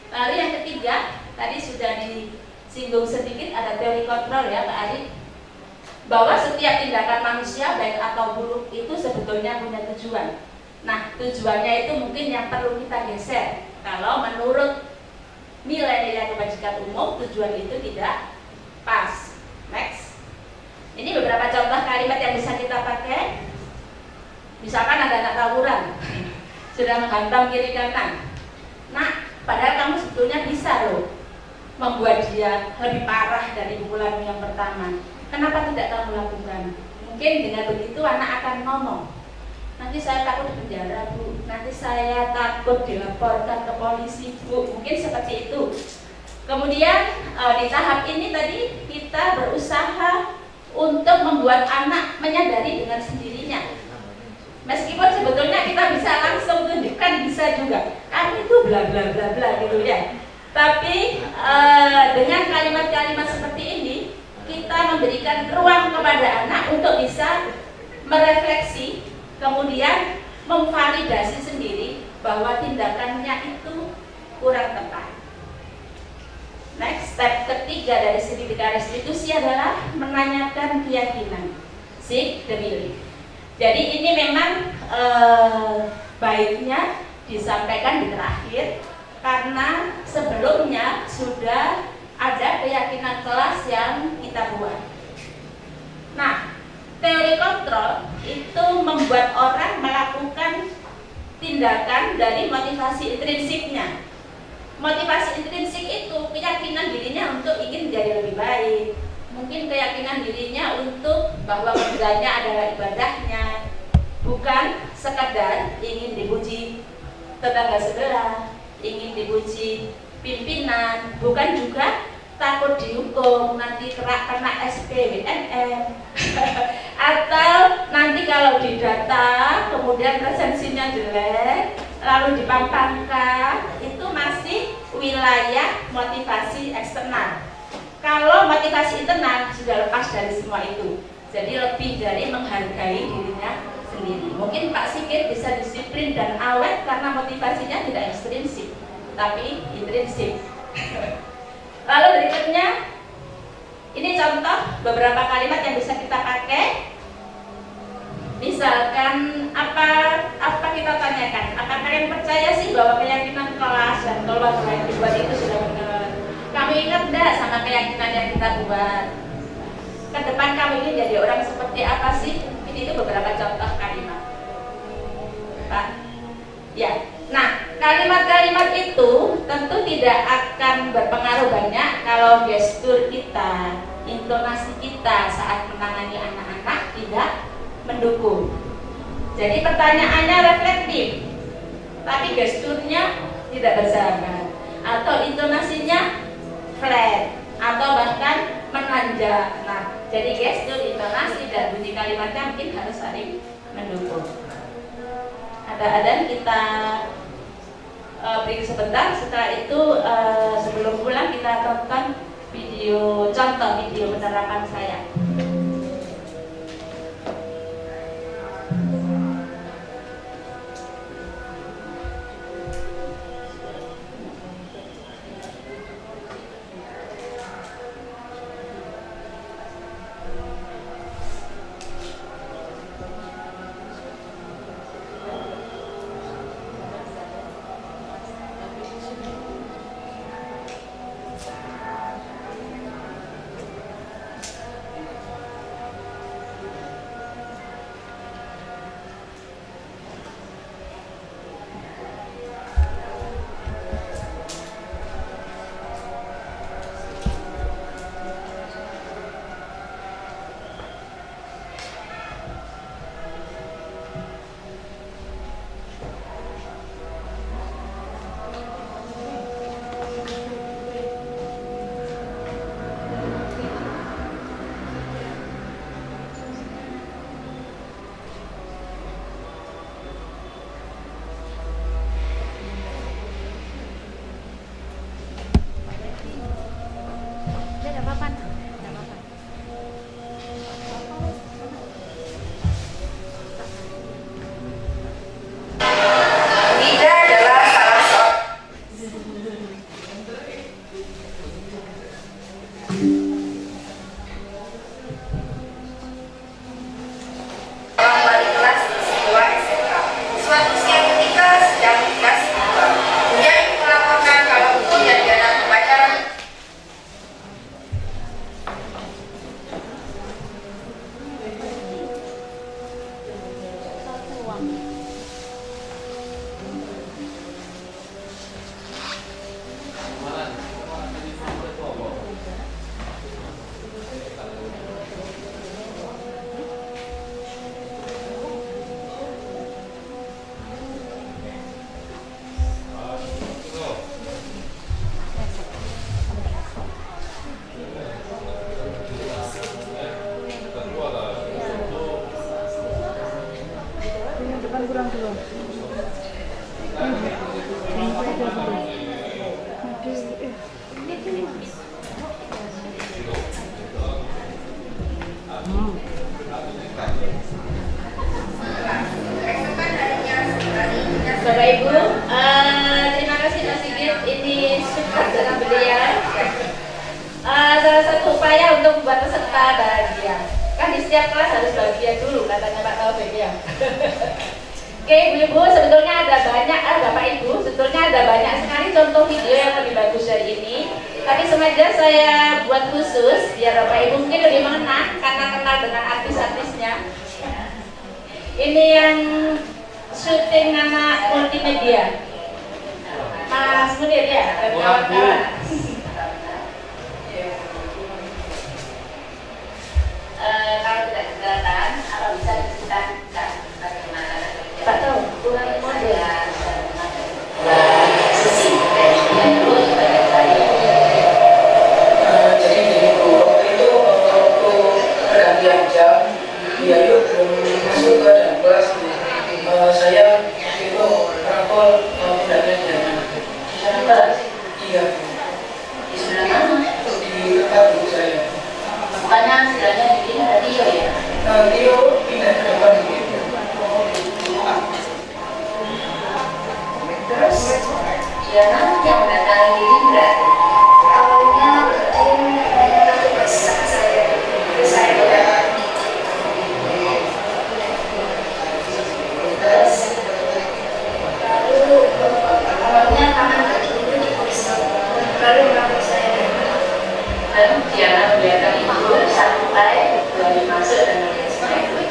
Speaker 9: Lalu yang ketiga, tadi sudah disinggung sedikit, ada teori kontrol ya Pak Ari, bahwa setiap tindakan manusia baik atau buruk itu sebetulnya punya tujuan. Nah, tujuannya itu mungkin yang perlu kita geser. Kalau menurut nilai-nilai kebajikan umum, tujuan itu tidak pas. Next. Ini beberapa contoh kalimat yang bisa kita pakai. Misalkan ada anak tawuran, sudah menghantam kiri kanan. Nah, padahal kamu sebetulnya bisa loh membuat dia lebih parah dari pukulan yang pertama. Kenapa tidak kamu lakukan? Mungkin dengan begitu anak akan ngomong, nanti saya takut di penjara Bu, nanti saya takut dilaporkan ke polisi Bu. Mungkin seperti itu. Kemudian di tahap ini tadi kita berusaha untuk membuat anak menyadari dengan sendirinya. Meskipun sebetulnya kita bisa langsung tunjukkan, bisa juga kamu itu bla bla bla bla gitu ya. Tapi dengan kalimat-kalimat seperti ini kita memberikan ruang kepada anak untuk bisa merefleksi, kemudian memvalidasi sendiri bahwa tindakannya itu kurang tepat. Next, step ketiga dari sertifikat restitusi adalah menanyakan keyakinan, seek the belief. Jadi ini memang baiknya disampaikan di terakhir, karena sebelumnya sudah ada keyakinan kelas yang kita buat. Nah, teori kontrol itu membuat orang melakukan tindakan dari motivasi intrinsiknya. Motivasi intrinsik itu keyakinan dirinya untuk ingin menjadi lebih baik, mungkin keyakinan dirinya untuk bahwa kerjanya adalah ibadahnya, bukan sekadar ingin dipuji tetangga sebelah, ingin dipuji pimpinan, bukan juga takut dihukum, nanti kena SPWNM atau nanti kalau didata kemudian resensinya jelek lalu dipampangkan, itu masih wilayah motivasi eksternal. Kalau motivasi internal sudah lepas dari semua itu, jadi lebih dari menghargai dirinya sendiri. Mungkin Pak Sigit bisa disiplin dan awet karena motivasinya tidak ekstrinsik, tapi intrinsik. Lalu berikutnya, ini contoh beberapa kalimat yang bisa kita pakai. Misalkan apa kita tanyakan, apakah kalian percaya sih bahwa keyakinan kelas dan keluarga yang dibuat itu sudah benar? Kamu ingat enggak sama keyakinan yang kita buat? Ke depan kamu ingin jadi orang seperti apa sih? Ini itu beberapa contoh kalimat, Pak. Ya, nah kalimat-kalimat itu tentu tidak akan berpengaruh banyak kalau gestur kita, intonasi kita saat menangani anak-anak tidak mendukung. Jadi pertanyaannya reflektif, tapi gesturnya tidak bersahabat, atau intonasinya flat, atau bahkan menanjak. Nah, jadi gestur, intonasi, dan bunyi kalimatnya mungkin harus saling mendukung. Ada adan, kita break sebentar. Setelah itu sebelum pulang kita tonton video contoh video penerapan saya. Bapak Ibu, terima kasih Mas Sigit, ini suka dengan beliau. Salah satu upaya untuk membuat peserta bahagia. Kan di setiap kelas harus bahagia dulu, katanya Pak Taufik ya. Oke Ibu-ibu, sebetulnya ada banyak, Bapak Ibu, sebetulnya ada banyak sekali contoh video yang lebih bagus dari ini. Tapi sengaja saya buat khusus biar Bapak Ibu mungkin lebih mengenal karena kenal dengan artis-artisnya. Ini yang syuting anak multimedia. Mas Munir ya, dan kawan-kawan. Kalau tidak keberatan, apa bisa diceritakan bagaimana? Pak tahu, kurang model.
Speaker 10: Sisi dari dia dulu sebagai saya. Jadi gini Bu, waktu itu waktu pergantian jam, dia yuk belum masuk ke dalam kelas. Saya itu merangkul pundaknya. Di sana kelas? Iya. Di sebelah mana? Di tempat ibu saya. Bukannya istilahnya bikin radio ya? Radio pindah ke depan gitu. Terus dia yang mendatangi diri berarti awalnya dia mendatangi tugas sama saya. Terus saya udah terus lalu awalnya tangan kaki itu diperiksa, lalu rambut saya lalu dia melihatkan ibu sampai dari masuk dan melihat semua itu.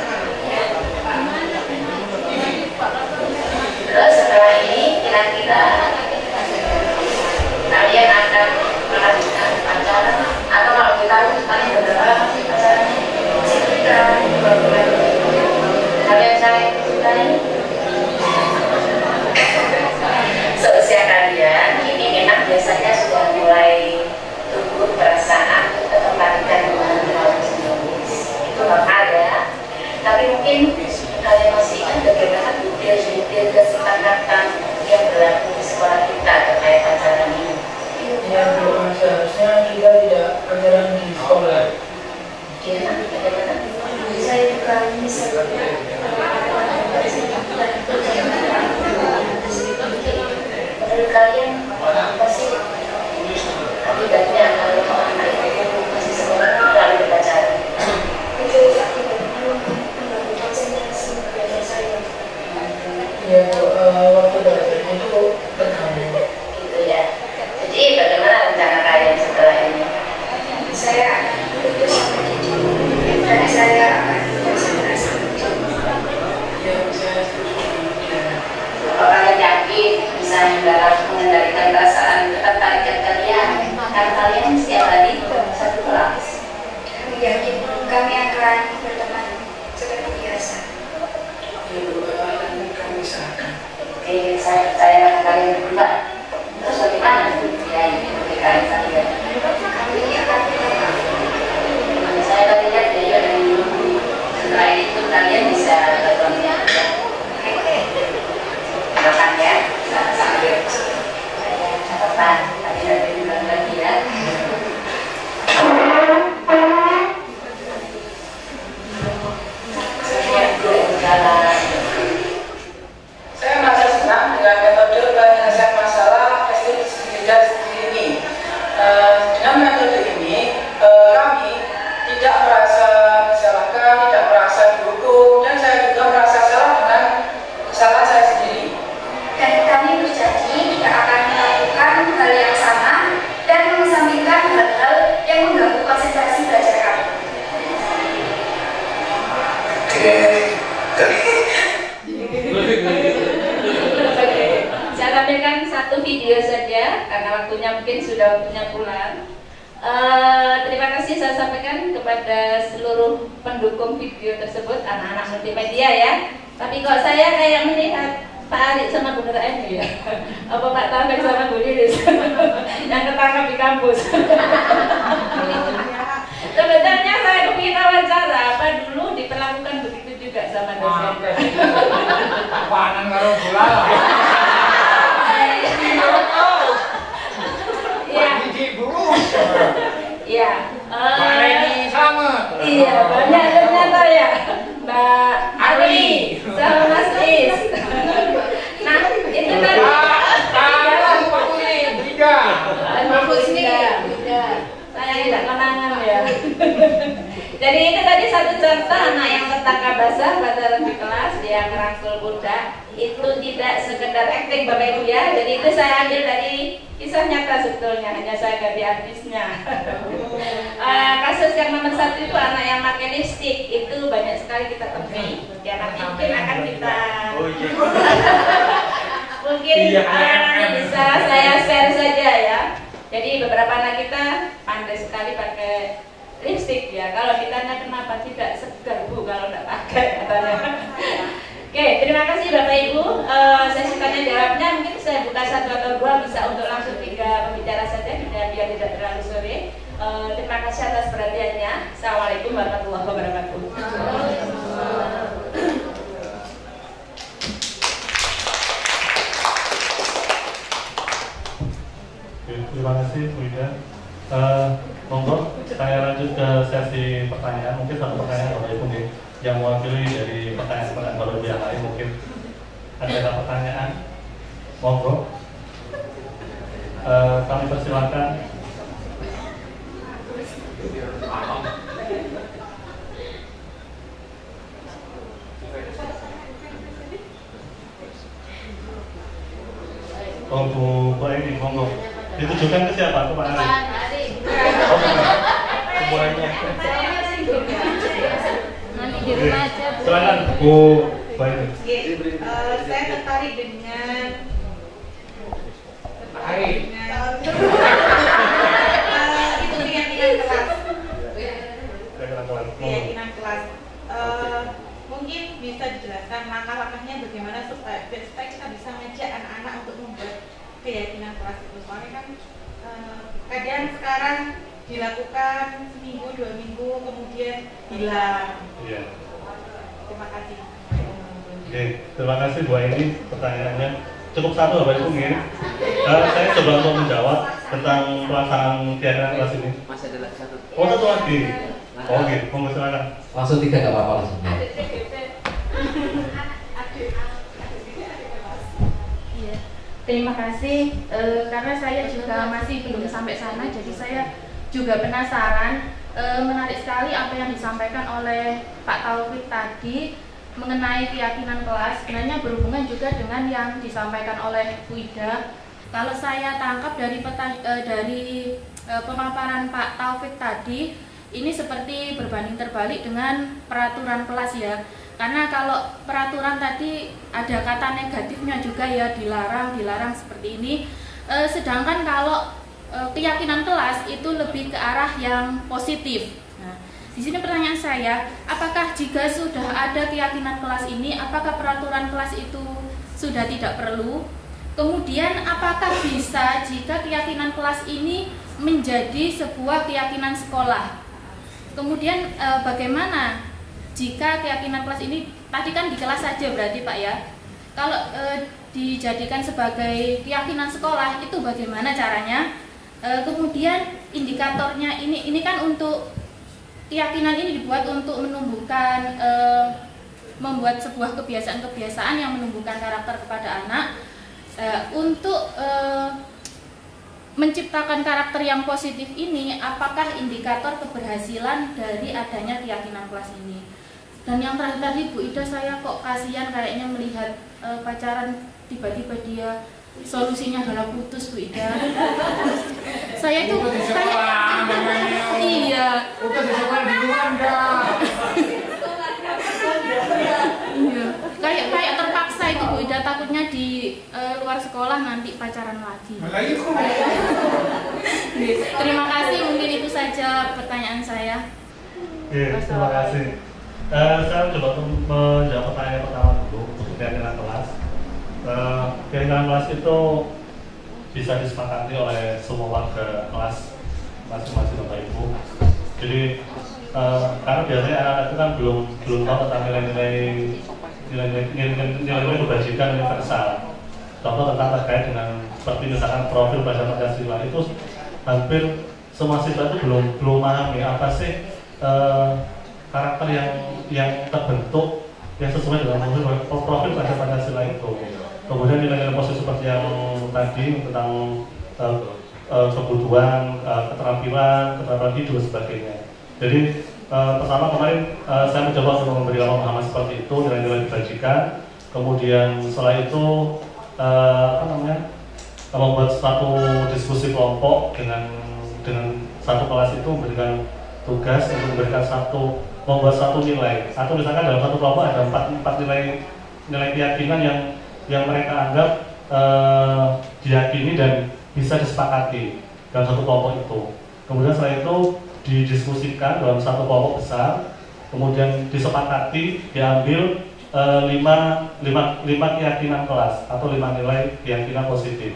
Speaker 10: Terus setelah ini kira-kira kalian akan melanjutkan pacaran atau kalau kita kalian beberapa lama sih pacarannya? Kita kalian saling mencintai. Seusia kalian ini memang biasanya sudah mulai tumbuh perasaan ketertarikan dengan lawan jenis. Itu normal ya. Tapi mungkin kalian masih ingat bagaimana butir-butir kesepakatan yang berlaku di sekolah kita terkait pacaran ini? Ya, Bu, seharusnya kita tidak pacaran di sekolah. Gimana? Bagaimana? Saya juga misalnya menurut kalian apa sih akibatnya kalau anak itu masih sekolah lalu berpacaran? Itu ya, waktu belajar itu bergabung gitu ya. Jadi bagaimana rencana kalian setelah ini? Saya putus sama Didi dan saya akan bersama ya, saya kalau kalian yakin bisa mengendalikan perasaan ketertarikan kalian, kan kalian setiap hari satu kelas. Kami yakin kami akan berteman seperti biasa. Oke, saya akan kalian berdua. Terus bagaimana ya ini kalian kalian? Kami akan berteman. Saya akan lihat ya dari setelah itu kalian bisa berteman. Kapan ya? Sampai catatan. Tadi ada bilang lagi ya. Saya merasa senang dengan metode penyelesaian masalah festivitas ini. Dengan metode ini, kami tidak merasa disalahkan, tidak merasa dihukum, dan saya juga merasa salah dengan kesalahan saya sendiri. Dan kami berjanji tidak akan melakukan hal yang sama dan mengesampingkan hal-hal yang mengganggu konsentrasi belajar kami.
Speaker 9: Saya tampilkan satu video saja karena waktunya mungkin sudah waktunya pulang. Terima kasih saya sampaikan kepada seluruh pendukung video tersebut, anak-anak multimedia ya. Tapi kok saya kayak melihat Pak Arik sama Bu Nur Aini ya, apa Pak Taufik sama Bu Lilis yang ketangkap di kampus. Sebenarnya saya kepingin wawancara apa dulu diperlakukan begitu juga sama dosen.
Speaker 4: Panan karo bola.
Speaker 9: Iya. Iya.
Speaker 4: Ini sama.
Speaker 9: Iya, banyak ternyata ya. Mbak Ari sama Mas Is. Nah, itu tadi. Saya tidak kenangan ya. Jadi itu tadi satu contoh anak yang bertaka basah pada di kelas, dia ngerangkul budak. Itu tidak sekedar acting Bapak Ibu ya. Jadi itu saya ambil dari kisah nyata sebetulnya, hanya saya ganti artisnya. Kasus yang nomor 1 itu anak yang pakai lipstik, itu banyak sekali kita temui. Ya nanti mungkin akan kita mungkin bisa saya share saja ya. Jadi beberapa anak kita pandai sekali pakai lipstik ya. Kalau ditanya kenapa tidak segar Bu kalau tidak pakai katanya. Oke, terima kasih Bapak Ibu. Sesi tanya jawabnya mungkin saya buka 1 atau 2, bisa untuk langsung 3 pembicara saja biar tidak terlalu sore. Terima kasih atas perhatiannya. Assalamualaikum warahmatullahi wabarakatuh.
Speaker 8: Terima kasih Bu Ida. Monggo saya lanjut ke sesi pertanyaan. Mungkin satu pertanyaan Bapak Ibu nih yang mewakili dari pertanyaan baru yang lain, mungkin ada pertanyaan. Monggo. Kami persilakan. Oh Bu ini monggo. Ditujukan ke siapa? Ke Pak Ari. Semuanya.
Speaker 3: Nanti di rumah aja Bu.
Speaker 8: Silakan Bu Baik.
Speaker 3: Saya tertarik dengan itu keyakinan kelas. Keyakinan kelas. Mungkin bisa dijelaskan langkah-langkahnya bagaimana supaya kita bisa ngajak anak-anak untuk membuat keyakinan kelas itu. Soalnya kan kadang sekarang dilakukan seminggu 2 minggu kemudian hilang.
Speaker 8: Iya.
Speaker 3: Terima kasih.
Speaker 8: Oke, terima kasih Bu Aini. Pertanyaannya cukup satu Bapak Ibu ngirim. Saya coba untuk menjawab tentang pelaksanaan keyakinan kelas ini.
Speaker 5: Masih ada lagi satu.
Speaker 8: Oh, satu lagi. Oke, monggo silakan.
Speaker 7: Langsung 3 gak apa-apa langsung.
Speaker 11: Terima kasih, karena saya juga masih belum sampai sana, jadi saya juga penasaran. Menarik sekali apa yang disampaikan oleh Pak Taufik tadi mengenai keyakinan kelas. Sebenarnya berhubungan juga dengan yang disampaikan oleh Bu Ida. Kalau saya tangkap dari pemaparan Pak Taufik tadi, ini seperti berbanding terbalik dengan peraturan kelas ya. Karena kalau peraturan tadi ada kata negatifnya juga ya, dilarang seperti ini. Sedangkan kalau keyakinan kelas itu lebih ke arah yang positif. Nah, di sini pertanyaan saya, apakah jika sudah ada keyakinan kelas ini, apakah peraturan kelas itu sudah tidak perlu? Kemudian apakah bisa jika keyakinan kelas ini menjadi sebuah keyakinan sekolah? Kemudian bagaimana jika keyakinan kelas ini tadi kan di kelas saja berarti Pak ya, kalau dijadikan sebagai keyakinan sekolah itu bagaimana caranya? Kemudian indikatornya ini kan untuk keyakinan ini dibuat untuk menumbuhkan membuat sebuah kebiasaan-kebiasaan yang menumbuhkan karakter kepada anak, untuk menciptakan karakter yang positif ini. Apakah indikator keberhasilan dari adanya keyakinan kelas ini? Dan yang terakhir tadi Bu Ida, saya kok kasihan kayaknya melihat pacaran tiba-tiba dia solusinya adalah putus Bu Ida. Saya itu kayak iya.
Speaker 4: Udah di sekolah di luar dah.
Speaker 11: Iya. Kayak terpaksa itu Bu Ida, takutnya di luar sekolah nanti pacaran lagi. Terima kasih, mungkin itu saja pertanyaan saya.
Speaker 8: Oke, terima kasih. Saya coba menjawab pertanyaan pertama dulu untuk keyakinan kelas. Keyakinan kelas itu bisa disepakati oleh semua warga kelas masing-masing Bapak Ibu. Jadi karena biasanya anak-anak itu kan belum tahu tentang nilai-nilai nilai-nilai kebajikan universal. Contoh tentang terkait dengan seperti misalkan profil pelajar Pancasila itu hampir semua siswa itu belum memahami apa sih karakter yang terbentuk yang sesuai dengan profil pelajar Pancasila itu. Kemudian nilai-nilai positif seperti yang tadi tentang kebutuhan, keterampilan hidup dan sebagainya. Jadi pertama kemarin saya mencoba untuk memberi pemahaman seperti itu, nilai-nilai kebajikan. Kemudian setelah itu membuat satu diskusi kelompok dengan satu kelas itu memberikan tugas untuk membuat satu nilai. Atau misalkan dalam satu kelompok ada empat nilai keyakinan yang mereka anggap diyakini dan bisa disepakati dalam satu kelompok itu. Kemudian setelah itu didiskusikan dalam satu kelompok besar, kemudian disepakati diambil 5 keyakinan kelas atau 5 nilai keyakinan positif.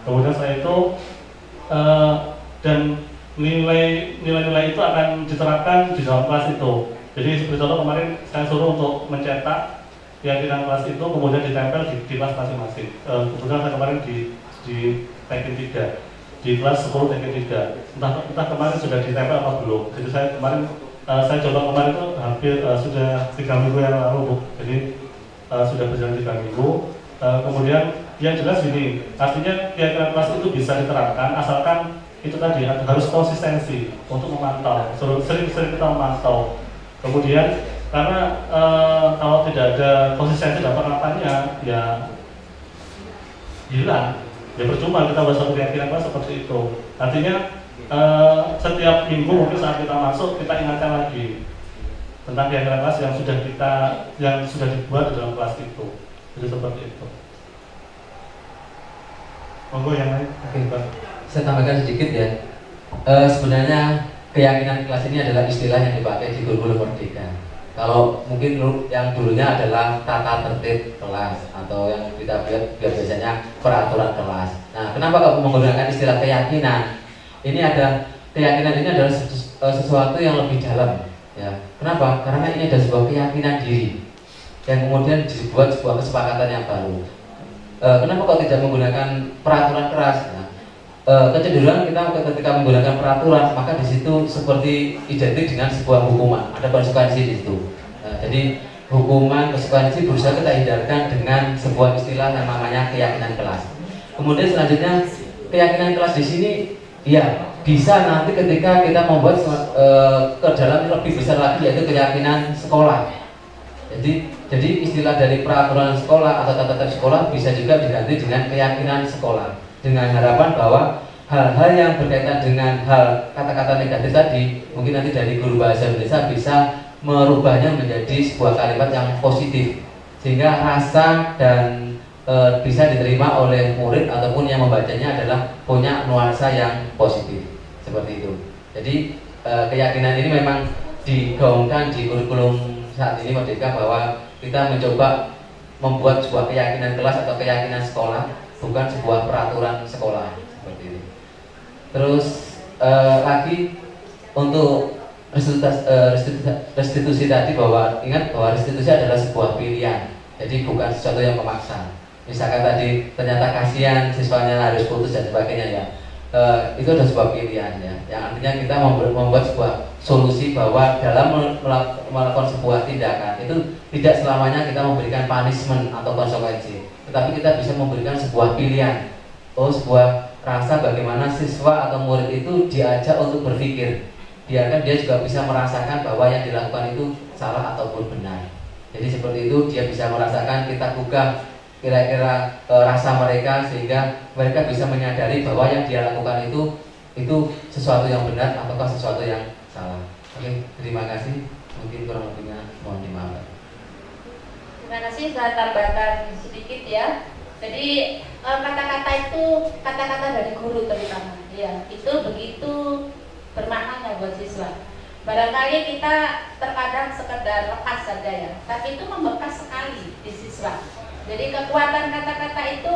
Speaker 8: Kemudian setelah itu dan nilai-nilai itu akan diterapkan di dalam kelas itu. Jadi seperti contoh kemarin saya suruh untuk mencetak keyakinan kelas itu kemudian ditempel di kelas masing-masing. Kemudian saya kemarin di Tekin 3 di kelas 10 Tekin 3. Entah kemarin sudah ditempel apa belum. Jadi saya kemarin saya coba kemarin itu hampir sudah 3 minggu yang lalu, Bu. Jadi sudah berjalan 3 minggu. Kemudian yang jelas ini, artinya keyakinan kelas itu bisa diterapkan asalkan itu tadi harus konsistensi untuk memantau. Sering-sering kita memantau. Kemudian karena kalau tidak ada konsistensi dalam penerapannya, ya hilang. Ya percuma kita buat satu keyakinan kelas seperti itu. Artinya setiap minggu mungkin saat kita masuk kita ingatkan lagi tentang keyakinan kelas yang sudah dibuat di dalam kelas itu. Jadi seperti itu. Monggo yang lain.
Speaker 7: Oke, Pak. Saya tambahkan sedikit ya. Sebenarnya keyakinan kelas ini adalah istilah yang dipakai di kurikulum Merdeka. Kalau mungkin yang dulunya adalah tata tertib kelas atau yang kita biasanya peraturan kelas. Nah, kenapa kamu menggunakan istilah keyakinan? Ini keyakinan ini adalah sesuatu yang lebih dalam. Ya, kenapa? Karena ini ada sebuah keyakinan diri yang kemudian dibuat sebuah kesepakatan yang baru. Kenapa kok tidak menggunakan peraturan keras? Nah, kecenderungan kita ketika menggunakan peraturan maka di situ seperti identik dengan sebuah hukuman, ada konsekuensi di situ. Jadi hukuman, konsekuensi berusaha kita hindarkan dengan sebuah istilah yang namanya keyakinan kelas. Kemudian selanjutnya keyakinan kelas di sini ya bisa nanti ketika kita membuat ke dalam lebih besar lagi yaitu keyakinan sekolah. Jadi istilah dari peraturan sekolah atau tata tertib sekolah bisa juga diganti dengan keyakinan sekolah, dengan harapan bahwa hal-hal yang berkaitan dengan hal kata-kata negatif tadi mungkin nanti dari guru bahasa Indonesia bisa merubahnya menjadi sebuah kalimat yang positif sehingga rasa dan bisa diterima oleh murid ataupun yang membacanya adalah punya nuansa yang positif seperti itu. Jadi keyakinan ini memang digaungkan di kurikulum saat ini Merdeka bahwa kita mencoba membuat sebuah keyakinan kelas atau keyakinan sekolah, bukan sebuah peraturan sekolah seperti ini. Terus lagi untuk restitusi tadi, bahwa ingat bahwa restitusi adalah sebuah pilihan, jadi bukan sesuatu yang memaksa. Misalkan tadi ternyata kasihan siswanya harus putus dan sebagainya ya, itu adalah sebuah pilihan ya, yang artinya kita membuat sebuah solusi bahwa dalam melakukan sebuah tindakan itu tidak selamanya kita memberikan punishment atau konsekuensi, tetapi kita bisa memberikan sebuah pilihan, sebuah rasa bagaimana siswa atau murid itu diajak untuk berpikir, biarkan dia juga bisa merasakan bahwa yang dilakukan itu salah ataupun benar. Jadi seperti itu dia bisa merasakan, kita gugah kira-kira rasa mereka sehingga mereka bisa menyadari bahwa yang dia lakukan itu sesuatu yang benar ataukah sesuatu yang salah. Oke, terima kasih. Mungkin kurang lebihnya mohon dimaafkan.
Speaker 6: Terima kasih, saya tambahkan sedikit ya. Jadi kata-kata itu kata-kata dari guru terutama, ya itu begitu bermakna buat siswa. Barangkali kita terkadang sekedar lepas saja ya, tapi itu membekas sekali di siswa. Jadi kekuatan kata-kata itu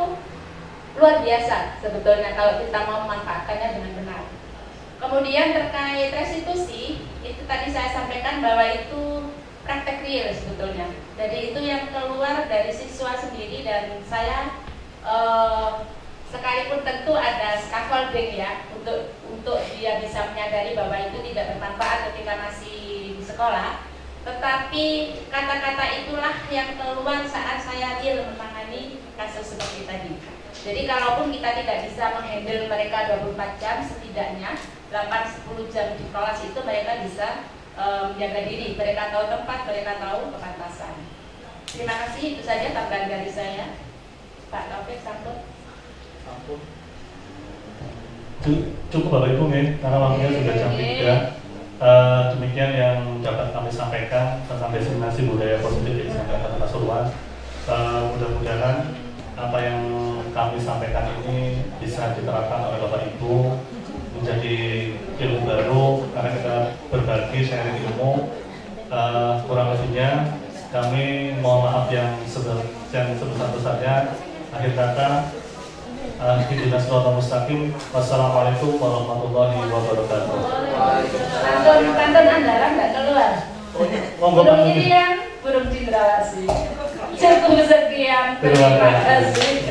Speaker 6: luar biasa sebetulnya kalau kita mau memanfaatkannya dengan benar. Kemudian terkait restitusi, itu tadi saya sampaikan bahwa itu praktek real sebetulnya. Jadi itu yang keluar dari siswa sendiri, dan saya sekalipun tentu ada scaffolding ya untuk dia bisa menyadari bahwa itu tidak bermanfaat ketika masih di sekolah, tetapi kata-kata itulah yang keluar saat saya real menangani kasus seperti tadi. Jadi kalaupun kita tidak bisa menghandle mereka 24 jam, setidaknya 8-10 jam di kelas itu mereka bisa menjaga diri, mereka tahu tempat, mereka tahu kebatasan. Terima kasih, itu saja tambahan dari saya. Pak Taufik, sambut.
Speaker 8: Cukup Bapak Ibu nih, karena waktunya sudah jam 3. Demikian yang dapat kami sampaikan tentang destinasi budaya positif di Kabupaten Pasuruan. Mudah-mudahan apa yang kami sampaikan ini bisa diterapkan oleh Bapak Ibu menjadi ilmu baru, karena kita berbagi sharing ilmu. Kurang lebihnya kami mohon maaf yang sebesar-besarnya. Akhir kata, Ihdinas Shiratal Mustaqim. Wassalamualaikum warahmatullahi wabarakatuh.
Speaker 6: Pantun andalan nggak keluar. Burung ini yang burung cendrawasih. Cukup sekian. Terima kasih.